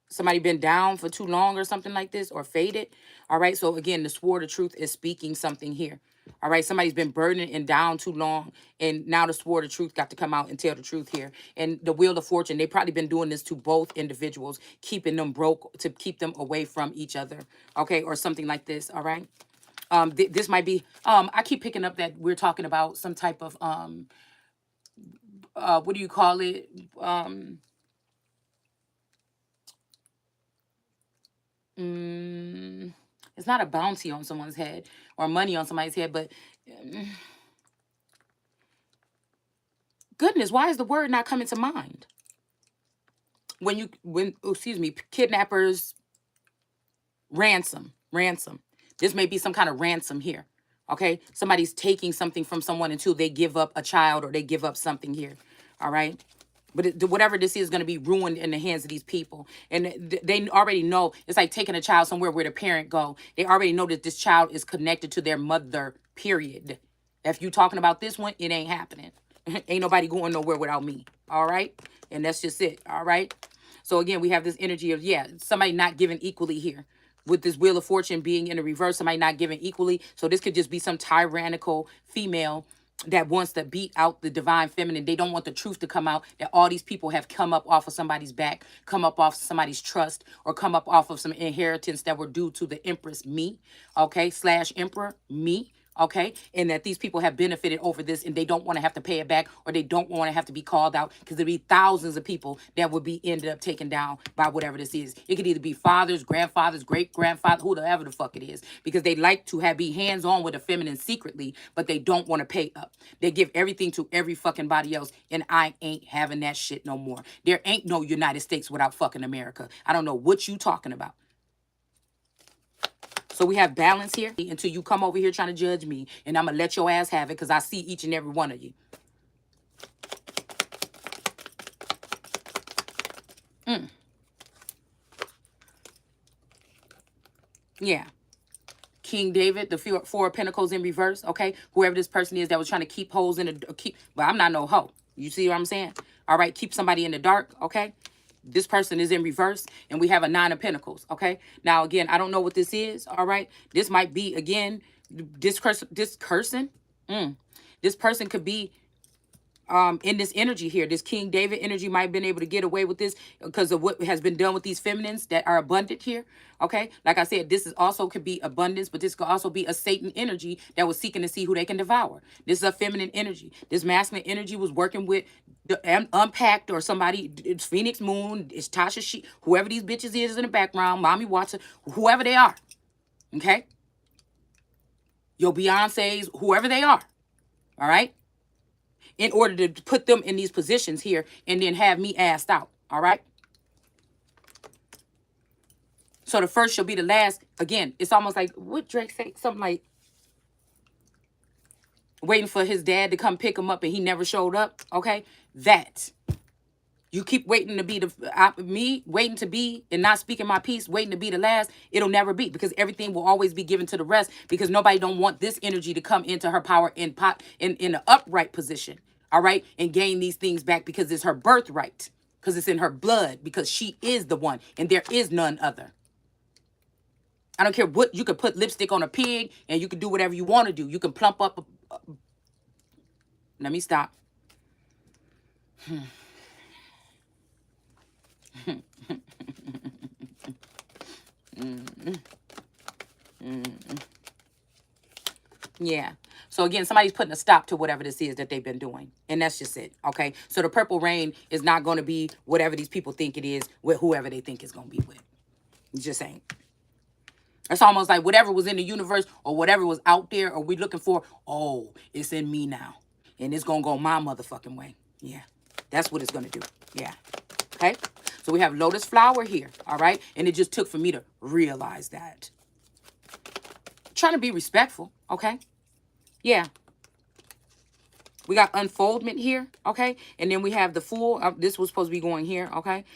Somebody been down for too long or something like this or faded. All right. So again, the sword of truth is speaking something here. All right. Somebody's been burdened and down too long. And now the sword of truth got to come out and tell the truth here. And the wheel of fortune, they probably been doing this to both individuals, keeping them broke to keep them away from each other. Okay. Or something like this. All right. This might be, I keep picking up that we're talking about some type of, what do you call it? It's not a bounty on someone's head or money on somebody's head, but goodness, why is the word not coming to mind? Excuse me, kidnappers, ransom. This may be some kind of ransom here. Okay. Somebody's taking something from someone until they give up a child or they give up something here. All right. But whatever this is going to be ruined in the hands of these people. And they already know. It's like taking a child somewhere where the parent go. They already know that this child is connected to their mother, period. If you talking about this one, it ain't happening. Ain't nobody going nowhere without me. All right? And that's just it. All right? So again, we have this energy of, yeah, somebody not giving equally here. With this wheel of fortune being in the reverse, somebody not giving equally. So this could just be some tyrannical female that wants to beat out the divine feminine. They don't want the truth to come out that all these people have come up off of somebody's back, come up off somebody's trust, or come up off of some inheritance that were due to the empress, me, okay, / emperor, me. Okay, and that these people have benefited over this and they don't want to have to pay it back or they don't want to have to be called out because there'd be thousands of people that would be ended up taken down by whatever this is. It could either be fathers, grandfathers, great grandfather, whoever the fuck it is, because they like to be hands on with the feminine secretly, but they don't want to pay up. They give everything to every fucking body else, and I ain't having that shit no more. There ain't no United States without fucking America. I don't know what you talking about. So we have balance here until you come over here trying to judge me. And I'm going to let your ass have it because I see each and every one of you. Yeah. King David, the four of pentacles in reverse. Okay. Whoever this person is that was trying to keep holes in the but I'm not no hoe. You see what I'm saying? All right. Keep somebody in the dark. Okay. This person is in reverse and we have a 9 of pentacles. Okay. Now, again, I don't know what this is. All right. This might be, again, this person. This person could be in this energy here. This King David energy might have been able to get away with this because of what has been done with these feminines that are abundant here. Okay. Like I said, this is also could be abundance, but this could also be a Satan energy that was seeking to see who they can devour. This is a feminine energy. This masculine energy was working with the Unpacked or somebody. It's Phoenix Moon. It's Tasha whoever these bitches is in the background, Mommy Watson, whoever they are. Okay. Your Beyonce's, whoever they are. All right. In order to put them in these positions here and then have me asked out. All right. So the first shall be the last. Again, it's almost like what Drake say? Something like, waiting for his dad to come pick him up and he never showed up, okay? That. You keep waiting to be me, waiting to be and not speaking my piece, waiting to be the last. It'll never be, because everything will always be given to the rest, because nobody don't want this energy to come into her power in an upright position, all right? And gain these things back, because it's her birthright, because it's in her blood, because she is the one and there is none other. I don't care what, you could put lipstick on a pig and you can do whatever you want to do. You can plump up. Let me stop. Yeah. So again, somebody's putting a stop to whatever this is that they've been doing. And that's just it. Okay. So the purple rain is not going to be whatever these people think it is with whoever they think it's going to be with. It just ain't. It's almost like whatever was in the universe or whatever was out there or we looking for, oh, it's in me now. And it's going to go my motherfucking way. Yeah. That's what it's going to do. Yeah. Okay. So we have lotus flower here. All right. And it just took for me to realize that. Trying to be respectful. Okay. Yeah. We got unfoldment here. Okay. And then we have the Fool. This was supposed to be going here. Okay.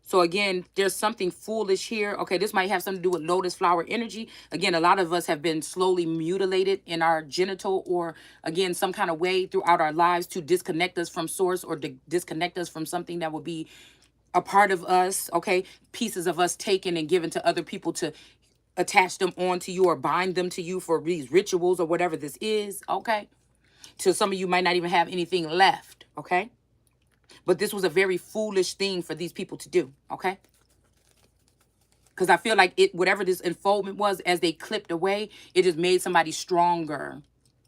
So again, there's something foolish here. Okay, this might have something to do with lotus flower energy. Again, a lot of us have been slowly mutilated in our genital or, again, some kind of way throughout our lives to disconnect us from source or to disconnect us from something that would be a part of us, okay? Pieces of us taken and given to other people to attach them onto you or bind them to you for these rituals or whatever this is, okay? So some of you might not even have anything left, okay? But this was a very foolish thing for these people to do, okay? Because I feel like whatever this unfoldment was, as they clipped away, it just made somebody stronger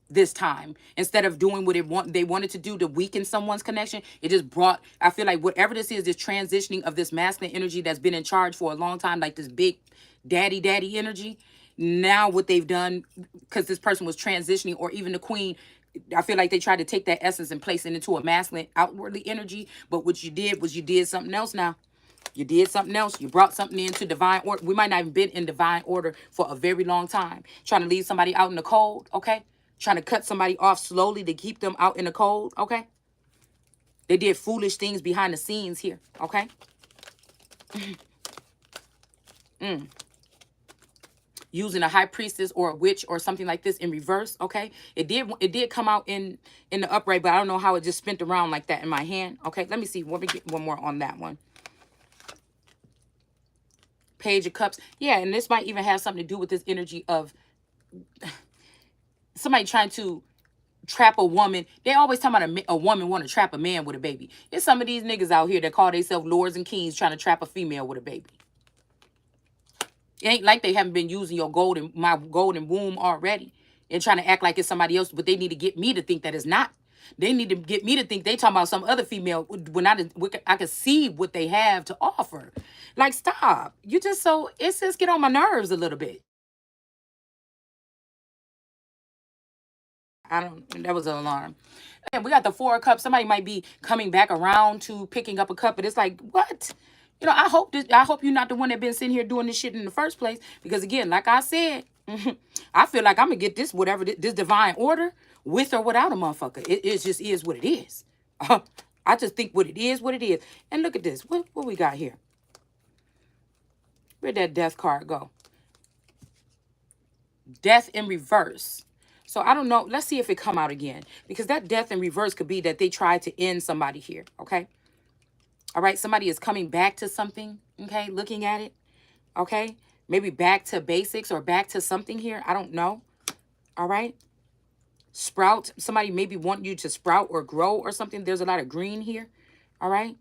this time. Instead of doing what they wanted to do to weaken someone's connection, it just brought, I feel like whatever this is, this transitioning of this masculine energy that's been in charge for a long time, like this big daddy energy. Now what they've done, because this person was transitioning, or even the queen, I feel like they tried to take that essence and place it into a masculine outwardly energy. But what you did was you did something else now. You did something else. You brought something into divine order. We might not have been in divine order for a very long time. Trying to leave somebody out in the cold, okay? Trying to cut somebody off slowly to keep them out in the cold, okay? They did foolish things behind the scenes here, okay? Using a high priestess or a witch or something like this in reverse, okay? It did come out in the upright, but I don't know how it just spent around like that in my hand, okay? Let me see. Let me get one more on that one. Page of Cups. Yeah, and this might even have something to do with this energy of somebody trying to trap a woman. They always talk about a woman want to trap a man with a baby. There's some of these niggas out here that call themselves lords and kings trying to trap a female with a baby. It ain't like they haven't been using my golden womb already and trying to act like it's somebody else, but they need to get me to think that it's not. They need to get me to think they talking about some other female when I can see what they have to offer. Like, stop. It's just get on my nerves a little bit. That was an alarm. And we got the Four of Cups. Somebody might be coming back around to picking up a cup, but it's like, what? I hope you're not the one that been sitting here doing this shit in the first place. Because again, like I said, I feel like I'm gonna get this this divine order with or without a motherfucker. It just is what it is. I just think what it is. And look at this. What we got here? Where'd that death card go? Death in reverse. So I don't know. Let's see if it come out again. Because that death in reverse could be that they tried to end somebody here. Okay. All right. Somebody is coming back to something. Okay. Looking at it. Okay. Maybe back to basics or back to something here. I don't know. All right. Sprout. Somebody maybe want you to sprout or grow or something. There's a lot of green here. All right.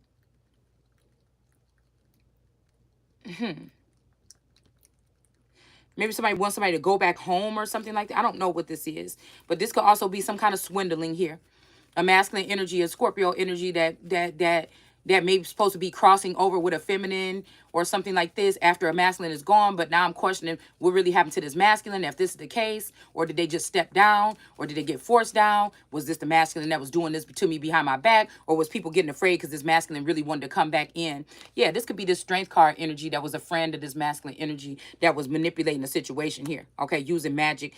Maybe somebody wants somebody to go back home or something like that. I don't know what this is. But this could also be some kind of swindling here. A masculine energy, a Scorpio energy that may be supposed to be crossing over with a feminine or something like this after a masculine is gone, but now I'm questioning what really happened to this masculine, if this is the case, or did they just step down, or did they get forced down? Was this the masculine that was doing this to me behind my back, or was people getting afraid because this masculine really wanted to come back in? Yeah, this could be this strength card energy that was a friend of this masculine energy that was manipulating the situation here, okay, using magic,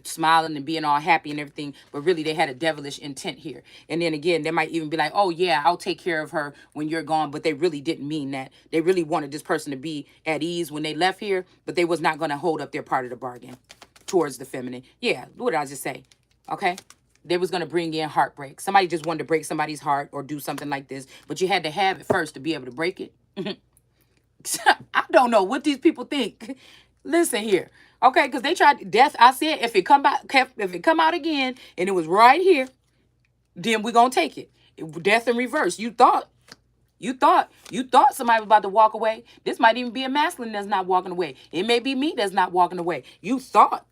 smiling and being all happy and everything, but really they had a devilish intent here. And then again, they might even be like, oh yeah, I'll take care of her when you're gone, but they really didn't mean that. They really wanted this person to be at ease when they left here, but they was not going to hold up their part of the bargain towards the feminine. Yeah, what did I just say? Okay, they was going to bring in heartbreak. Somebody just wanted to break somebody's heart or do something like this, but you had to have it first to be able to break it. I don't know what these people think. Listen here, okay, because they tried death. I said if it come out again and it was right here, then we're gonna take it. Death in reverse. You thought somebody was about to walk away. This might even be a masculine that's not walking away. It may be me that's not walking away. You thought.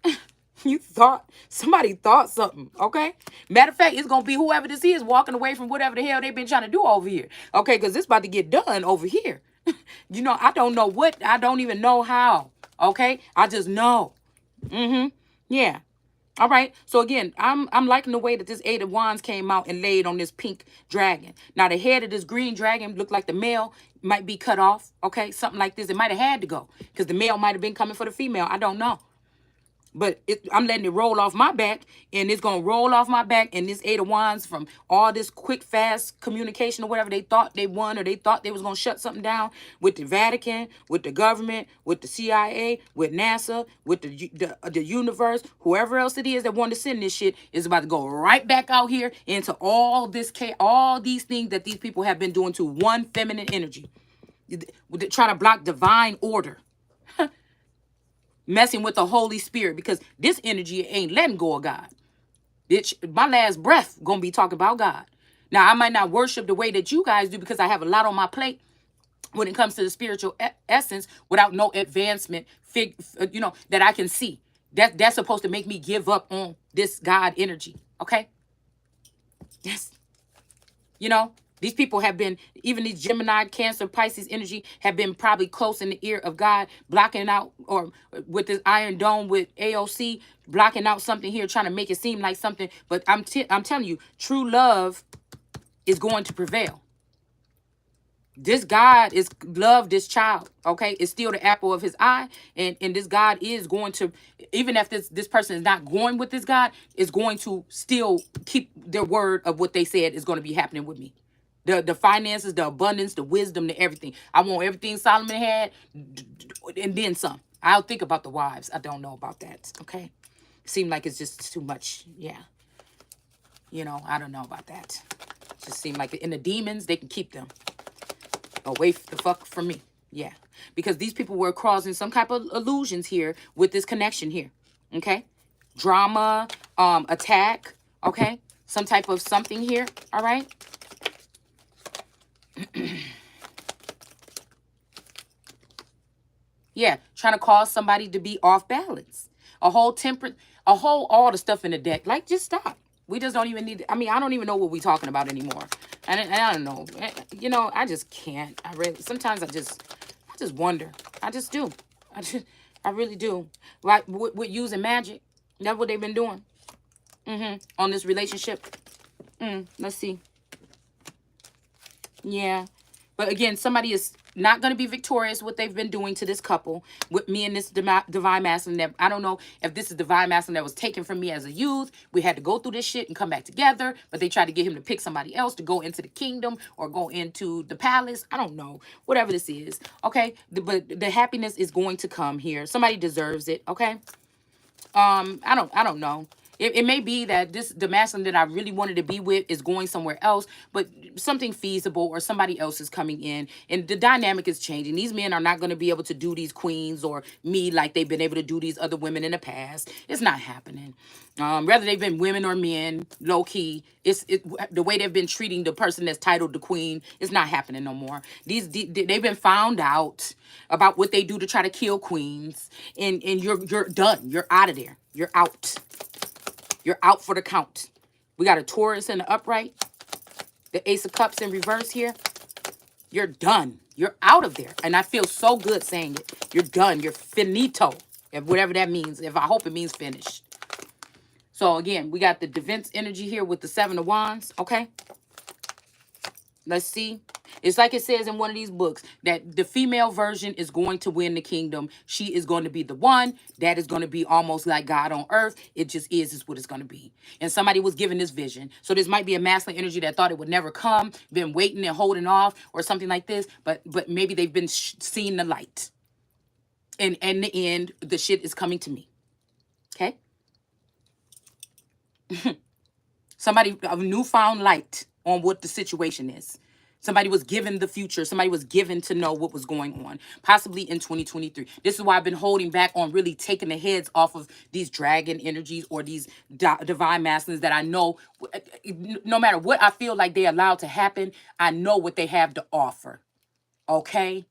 Somebody thought something, okay? Matter of fact, it's going to be whoever this is walking away from whatever the hell they've been trying to do over here, okay? Because it's about to get done over here. I don't know what. I don't even know how, okay? I just know. Yeah. All right. So again, I'm liking the way that this Eight of Wands came out and laid on this pink dragon. Now, the head of this green dragon looked like the male might be cut off, okay? Something like this. It might have had to go because the male might have been coming for the female. I don't know. But I'm letting it roll off my back, and it's going to roll off my back. And this Eight of Wands from all this quick, fast communication or whatever they thought they won, or they thought they was going to shut something down with the Vatican, with the government, with the CIA, with NASA, with the universe, whoever else it is that wanted to send this shit is about to go right back out here into all this, all these things that these people have been doing to one feminine energy. Trying to block divine order. Messing with the Holy Spirit, because this energy ain't letting go of God. Bitch, my last breath gonna be talking about God. Now, I might not worship the way that you guys do because I have a lot on my plate when it comes to the spiritual essence without no advancement, that I can see. That's supposed to make me give up on this God energy, okay? Yes. These people have been, even these Gemini, Cancer, Pisces energy have been probably close in the ear of God, blocking out, or with this Iron Dome with AOC, blocking out something here, trying to make it seem like something. But I'm telling you, true love is going to prevail. This God is love, this child, okay? It's still the apple of his eye. And this God is going to, even if this person is not going with this God, is going to still keep their word of what they said is going to be happening with me. The finances, the abundance, the wisdom, the everything. I want everything Solomon had and then some. I'll think about the wives. I don't know about that, okay? Seem like it's just too much. Yeah. I don't know about that. Just seem like in the demons, they can keep them away the fuck from me. Yeah. Because these people were causing some type of illusions here with this connection here. Okay? Drama, attack, okay? Some type of something here, all right? Yeah, trying to cause somebody to be off balance. All the stuff in the deck. Like, just stop. We just don't even need, I don't even know what we're talking about anymore. And I don't know. I just can't. Sometimes I just wonder. I just do. I really do. Like, with using magic. That's what they've been doing. On this relationship. Let's see. Yeah. But again, somebody is not going to be victorious what they've been doing to this couple with me and this divine masculine. That I don't know if this is divine masculine that was taken from me as a youth. We had to go through this shit and come back together, but they tried to get him to pick somebody else to go into the kingdom or go into the palace. I don't know. Whatever this is. Okay. But the happiness is going to come here. Somebody deserves it. Okay. I don't know. It may be that the masculine that I really wanted to be with is going somewhere else, but something feasible or somebody else is coming in, and the dynamic is changing. These men are not going to be able to do these queens or me like they've been able to do these other women in the past. It's not happening. Whether they've been women or men, low key, the way they've been treating the person that's titled the queen is not happening no more. They've been found out about what they do to try to kill queens, and you're done. You're out of there. You're out. You're out for the count. We got a Taurus in the upright. The Ace of Cups in reverse here. You're done. You're out of there. And I feel so good saying it. You're done. You're finito. If whatever that means. If I hope it means finished. So again, we got the defense energy here with the 7 of Wands. Okay. Let's see. It's like it says in one of these books that the female version is going to win the kingdom. She is going to be the one that is going to be almost like God on earth. It just is what it's going to be. And somebody was given this vision. So this might be a masculine energy that thought it would never come, been waiting and holding off or something like this. But maybe they've been seeing the light. And in the end, the shit is coming to me. Okay. Somebody, a newfound light on what the situation is. Somebody was given the future. Somebody was given to know what was going on, possibly in 2023. This is why I've been holding back on really taking the heads off of these dragon energies or these divine masculines that I know, no matter what I feel like they allowed to happen, I know what they have to offer. Okay?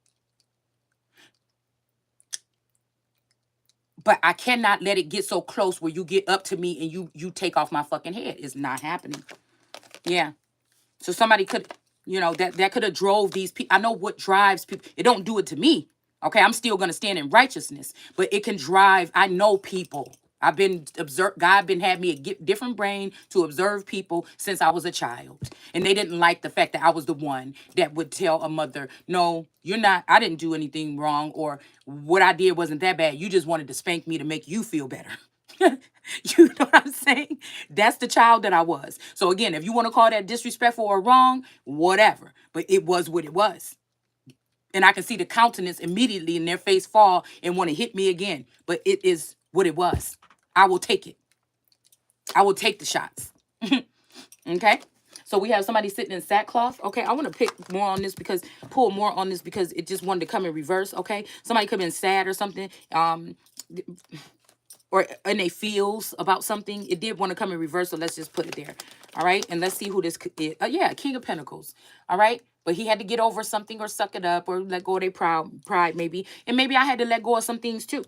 But I cannot let it get so close where you get up to me and you take off my fucking head. It's not happening. Yeah. So somebody could, that could have drove these people. I know what drives people. It don't do it to me. Okay, I'm still gonna stand in righteousness, but it can drive. I know people. I've been observed. God been had me a different brain to observe people since I was a child, and they didn't like the fact that I was the one that would tell a mother, "No, you're not. I didn't do anything wrong, or what I did wasn't that bad. You just wanted to spank me to make you feel better." You know what I'm saying? That's the child that I was. So again, if you want to call that disrespectful or wrong, whatever. But it was what it was. And I can see the countenance immediately in their face fall and want to hit me again. But it is what it was. I will take it. I will take the shots. Okay? So we have somebody sitting in sackcloth. Okay, I want to pick more on this pull more on this because it just wanted to come in reverse. Okay, somebody could have been sad or something. Or in they feels about something. It did want to come in reverse, so let's just put it there. All right, and let's see who this is. Yeah, King of Pentacles. All right, but he had to get over something or suck it up or let go of their pride maybe. And maybe I had to let go of some things too.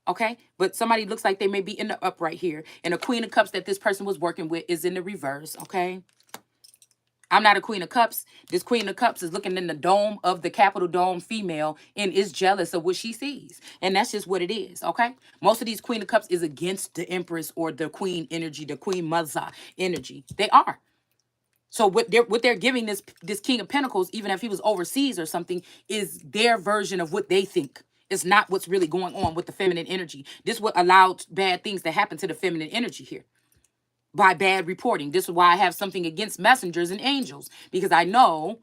Okay, but somebody looks like they may be in the upright here. And the Queen of Cups that this person was working with is in the reverse. Okay. I'm not a Queen of Cups. This Queen of Cups is looking in the dome of the Capitol Dome female and is jealous of what she sees. And that's just what it is, okay? Most of these Queen of Cups is against the Empress or the Queen energy, the Queen Mother energy. They are. So what they're giving this King of Pentacles, even if he was overseas or something, is their version of what they think. It's not what's really going on with the feminine energy. This what allowed bad things to happen to the feminine energy here by bad reporting. This is why I have something against messengers and angels, because I know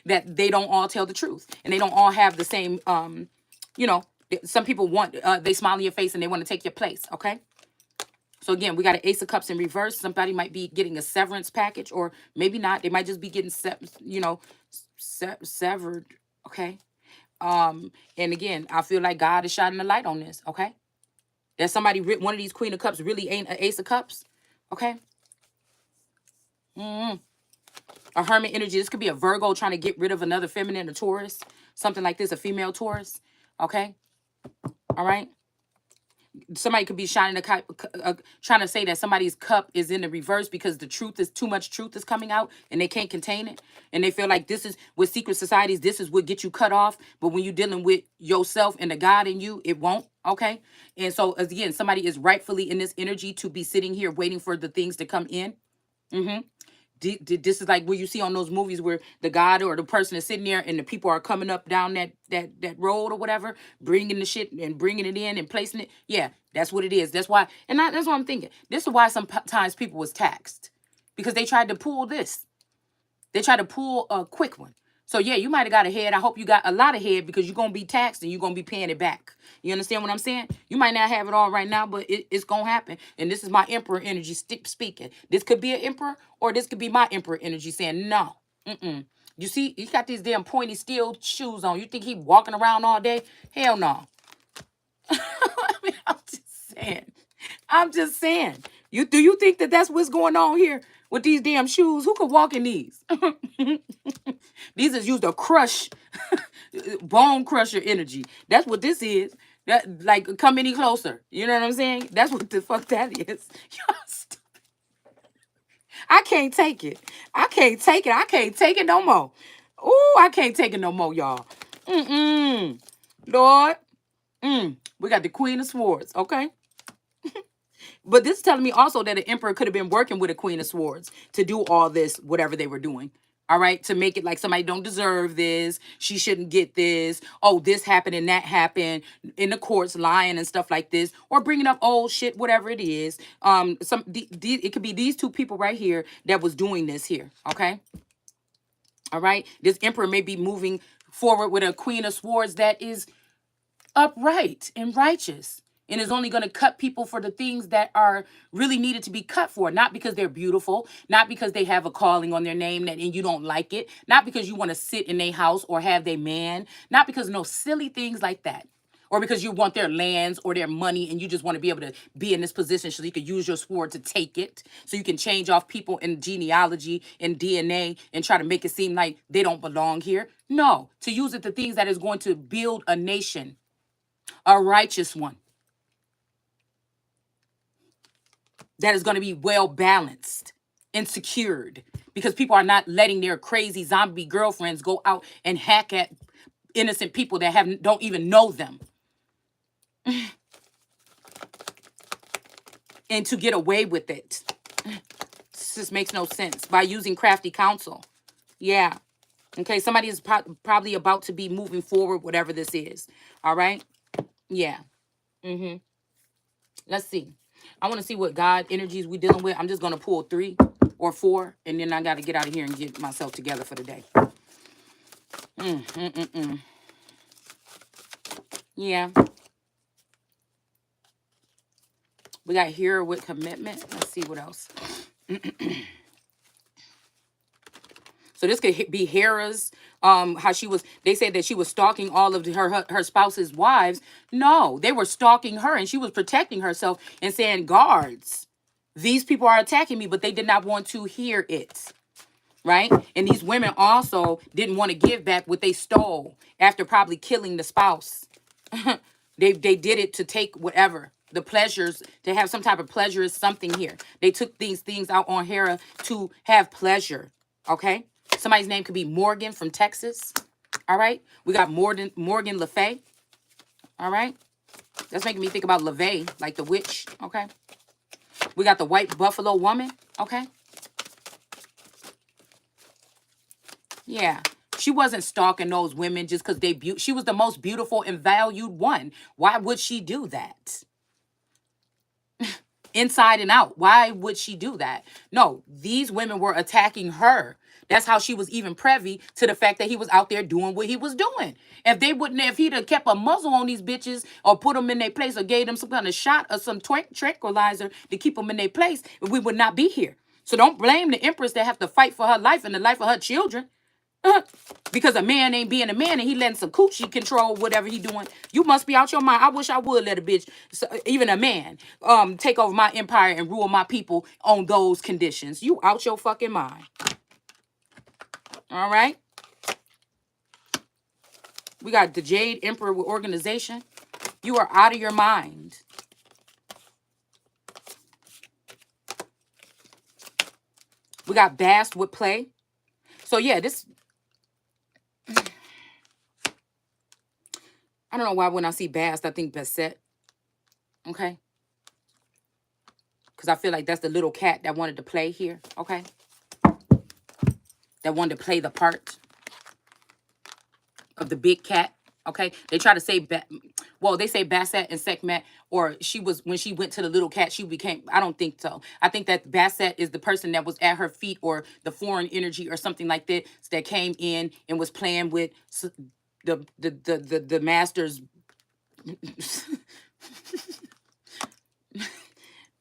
that they don't all tell the truth and they don't all have the same, some people want, they smile in your face and they want to take your place. Okay. So again, we got an Ace of Cups in reverse. Somebody might be getting a severance package or maybe not. They might just be getting, severed. Okay. And again, I feel like God is shining the light on this. Okay. That somebody, one of these Queen of Cups really ain't an Ace of Cups. Okay. A Hermit energy. This could be a Virgo trying to get rid of another feminine, a Taurus. Something like this, a female Taurus. Okay. All right. Somebody could be shining a cup, trying to say that somebody's cup is in the reverse because the truth is too much truth is coming out and they can't contain it. And they feel like this is with secret societies, this is what gets you cut off. But when you're dealing with yourself and the God in you, it won't. Okay. And so again, somebody is rightfully in this energy to be sitting here waiting for the things to come in. This is like where you see on those movies where the God or the person is sitting there and the people are coming up down that road or whatever, bringing the shit and bringing it in and placing it. Yeah, that's what it is. That's why, that's what I'm thinking. This is why sometimes people was taxed, because they tried to pull this. They tried to pull a quick one. So yeah, you might have got a head. I hope you got a lot of head because you're going to be taxed and you're going to be paying it back. You understand what I'm saying? You might not have it all right now, but it's going to happen. And this is my Emperor energy speaking. This could be an Emperor or this could be my Emperor energy saying, no. You see, he got these damn pointy steel shoes on. You think he walking around all day? Hell no. I'm just saying. Do you think that that's what's going on here with these damn shoes? Who could walk in these? These is used to crush bone crusher energy. That's what this is. That like come any closer. You know what I'm saying? That's what the fuck that is. I can't take it. I can't take it no more. Ooh, I can't take it no more, y'all. Lord. We got the Queen of Swords, okay? But this is telling me also that the emperor could have been working with a Queen of Swords to do all this, whatever they were doing. All right, to make it like somebody don't deserve this. She shouldn't get this. Oh, this happened and that happened in the courts, lying and stuff like this, or bringing up old shit, whatever it is. It could be these two people right here that was doing this here. Okay, all right. This emperor may be moving forward with a Queen of Swords that is upright and righteous and is only going to cut people for the things that are really needed to be cut for, not because they're beautiful, not because they have a calling on their name that and you don't like it, not because you want to sit in their house or have their man, not because no silly things like that, or because you want their lands or their money and you just want to be able to be in this position so you can use your sword to take it, so you can change off people in genealogy and DNA and try to make it seem like they don't belong here. No, to use it to things that is going to build a nation, a righteous one that is going to be well balanced and secured, because people are not letting their crazy zombie girlfriends go out and hack at innocent people that don't even know them and to get away with it. This just makes no sense. By using crafty counsel. Yeah. Okay, somebody is probably about to be moving forward, whatever this is. All right? Yeah. Let's see. I want to see what God energies we dealing with. I'm just going to pull 3 or 4, and then I got to get out of here and get myself together for the day. Yeah. We got here with commitment. Let's see what else. So this could be Hera's, how she was, they said that she was stalking all of her spouse's wives. No, they were stalking her, and she was protecting herself and saying, guards, these people are attacking me, but they did not want to hear it. Right? And these women also didn't want to give back what they stole after probably killing the spouse. They did it to take whatever. The pleasures, to have some type of pleasure is something here. They took these things out on Hera to have pleasure. Okay? Somebody's name could be Morgan from Texas. All right? We got Morgan Le Fay. All right? That's making me think about LaVey, like the witch. Okay? We got the White Buffalo Woman. Okay? Yeah. She wasn't stalking those women just because she was the most beautiful and valued one. Why would she do that? Inside and out. Why would she do that? No, these women were attacking her. That's how she was even privy to the fact that he was out there doing what he was doing. If he'd have kept a muzzle on these bitches or put them in their place or gave them some kind of shot or some tranquilizer to keep them in their place, we would not be here. So don't blame the empress that have to fight for her life and the life of her children. Because a man ain't being a man and he letting some coochie control whatever he doing. You must be out your mind. I wish I would let a bitch, even a man, take over my empire and rule my people on those conditions. You out your fucking mind. All right. We got the Jade Emperor with organization. You are out of your mind. We got Bast with play. So yeah, this, I don't know why when I see Bast, I think Bassett. Okay. Because I feel like that's the little cat that wanted to play here. Okay. That wanted to play the part of the big cat. Okay. They try to say, they say Bassett and Sekhmet, or when she went to the little cat, she became, I don't think so. I think that Bassett is the person that was at her feet, or the foreign energy or something like that came in and was playing with the master's.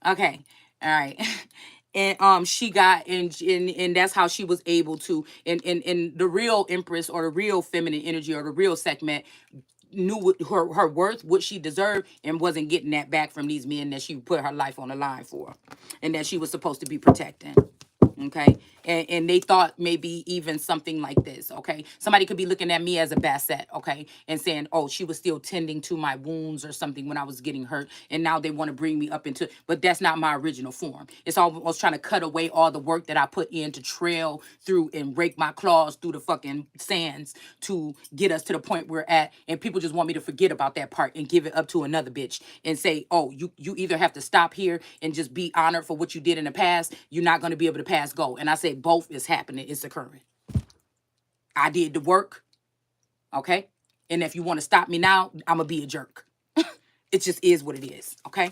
Okay. All right. And she got and that's how she was able to, and the real empress or the real feminine energy or the real Sekhmet knew what her worth, what she deserved, and wasn't getting that back from these men that she put her life on the line for and that she was supposed to be protecting. Okay. And they thought maybe even something like this. Okay. Somebody could be looking at me as a bassett. Okay. And saying, oh, she was still tending to my wounds or something when I was getting hurt. And now they want to bring me up into, but that's not my original form. It's almost trying to cut away all the work that I put in to trail through and rake my claws through the fucking sands to get us to the point we're at. And people just want me to forget about that part and give it up to another bitch and say, oh, you either have to stop here and just be honored for what you did in the past. You're not going to be able to pass go. And I say both is happening. It's occurring. I did the work. Okay. And if you want to stop me now, I'm going to be a jerk. It just is what it is. Okay.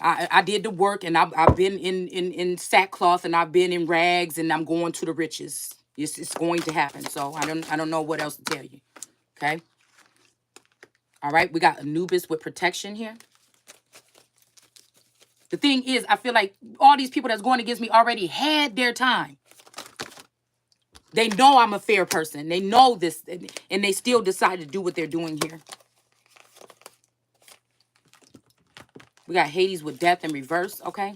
I did the work, and I've been in sackcloth, and I've been in rags, and I'm going to the riches. It's going to happen. So I don't know what else to tell you. Okay. All right. We got Anubis with protection here. The thing is, I feel like all these people that's going against me already had their time. They know I'm a fair person. They know this, and they still decide to do what they're doing here. We got Hades with death in reverse, okay?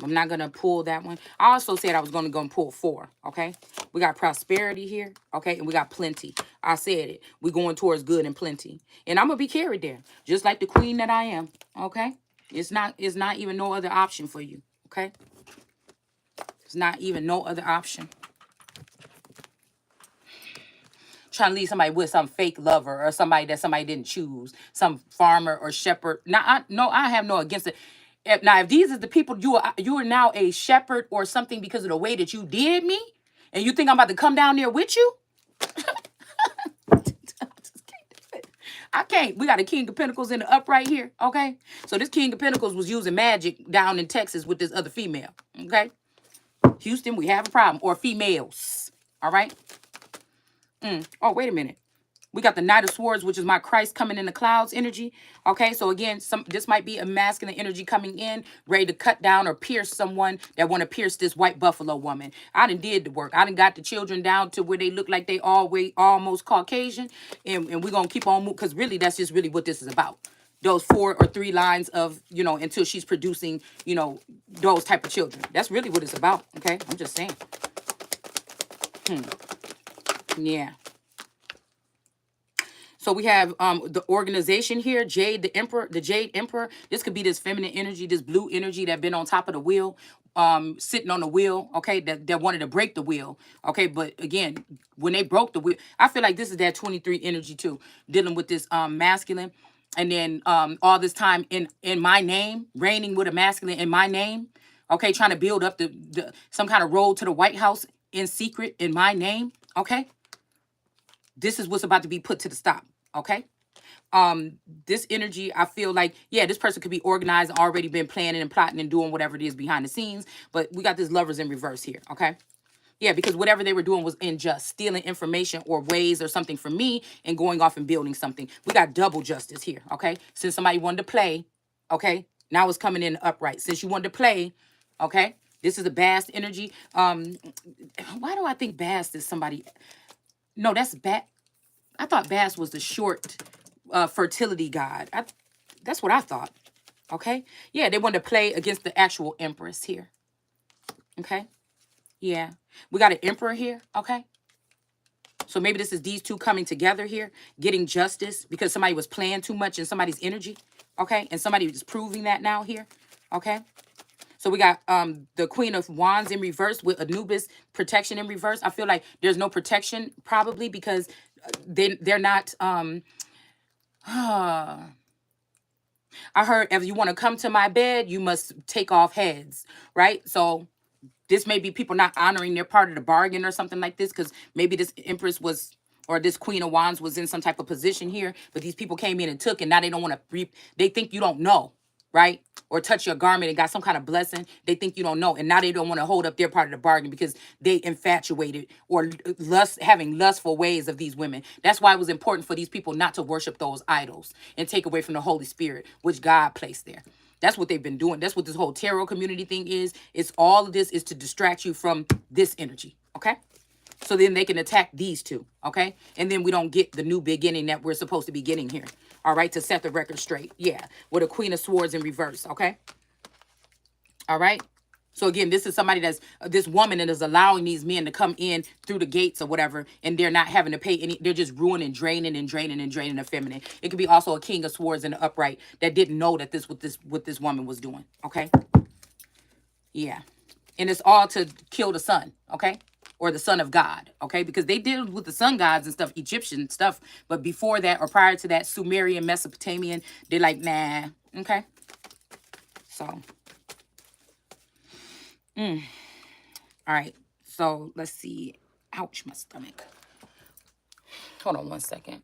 I'm not going to pull that one. I also said I was going to go and pull 4, okay? We got prosperity here, okay? And we got plenty. I said it. We're going towards good and plenty. And I'm going to be carried there, just like the queen that I am, okay? It's not even no other option for you, okay? It's not even no other option. Trying to leave somebody with some fake lover or somebody that somebody didn't choose, some farmer or shepherd. Now, I have no against it. Now, if these are the people you are now a shepherd or something because of the way that you did me, and you think I'm about to come down there with you, I can't. We got a King of Pentacles in the upright here, okay? So this King of Pentacles was using magic down in Texas with this other female, okay? Houston, we have a problem. Or females, all right? Oh, wait a minute. We got the Knight of Swords, which is my Christ coming in the clouds energy. Okay, so again, this might be a masculine energy coming in, ready to cut down or pierce someone that want to pierce this white buffalo woman. I done did the work. I done got the children down to where they look like they almost Caucasian. And we're going to keep on moving, because really, that's just really what this is about. Those 4 or 3 lines of, until she's producing, those type of children. That's really what it's about, okay? I'm just saying. Yeah. So we have the organization here, Jade, the Emperor, the Jade Emperor. This could be this feminine energy, this blue energy that been on top of the wheel, sitting on the wheel, okay, that wanted to break the wheel, okay? But again, when they broke the wheel, I feel like this is that 23 energy too, dealing with this masculine. And then all this time in my name, reigning with a masculine in my name, okay, trying to build up the some kind of road to the White House in secret in my name, okay? This is what's about to be put to the stop, okay? This energy, I feel like, yeah, this person could be organized, already been planning and plotting and doing whatever it is behind the scenes, but we got this Lovers in reverse here, okay? Yeah, because whatever they were doing was unjust, stealing information or ways or something from me and going off and building something. We got double justice here, okay? Since somebody wanted to play, okay? Now it's coming in upright. Since you wanted to play, okay? This is a Bast energy. Why do I think Bast is somebody? No, that's Bast. I thought Bast was the short fertility god. That's what I thought. Okay. Yeah, they wanted to play against the actual Empress here. Okay. Yeah. We got an Emperor here. Okay. So maybe this is these two coming together here, getting justice because somebody was playing too much in somebody's energy. Okay. And somebody is proving that now here. Okay. So we got the Queen of Wands in reverse with Anubis protection in reverse. I feel like there's no protection probably because they're not I heard if you want to come to my bed, you must take off heads, right? So this may be people not honoring their part of the bargain or something like this, because maybe this Empress was, or this Queen of Wands was in some type of position here, but these people came in and took, and now they don't want to reap. They think you don't know, right? Or touch your garment and got some kind of blessing. They think you don't know, and now they don't want to hold up their part of the bargain because they infatuated or having lustful ways of these women. That's why it was important for these people not to worship those idols and take away from the Holy Spirit, which God placed there. That's what they've been doing. That's what this whole tarot community thing is. It's all of this is to distract you from this energy, okay? So then they can attack these two, okay? And then we don't get the new beginning that we're supposed to be getting here, all right, to set the record straight. Yeah, with a Queen of Swords in reverse, okay? All right? So again, this is somebody that's this woman that is allowing these men to come in through the gates or whatever, and they're not having to pay any. They're just ruining, draining, and draining and draining the feminine. It could be also a king of swords in the upright that didn't know that what this woman was doing. Okay, yeah, and it's all to kill the son. Okay, or the son of God. Okay, because they deal with the sun gods and stuff, Egyptian stuff, but before that or prior to that, Sumerian, Mesopotamian, they're like, nah. Okay, so. All right, so let's see. Ouch, my stomach. Hold on one second.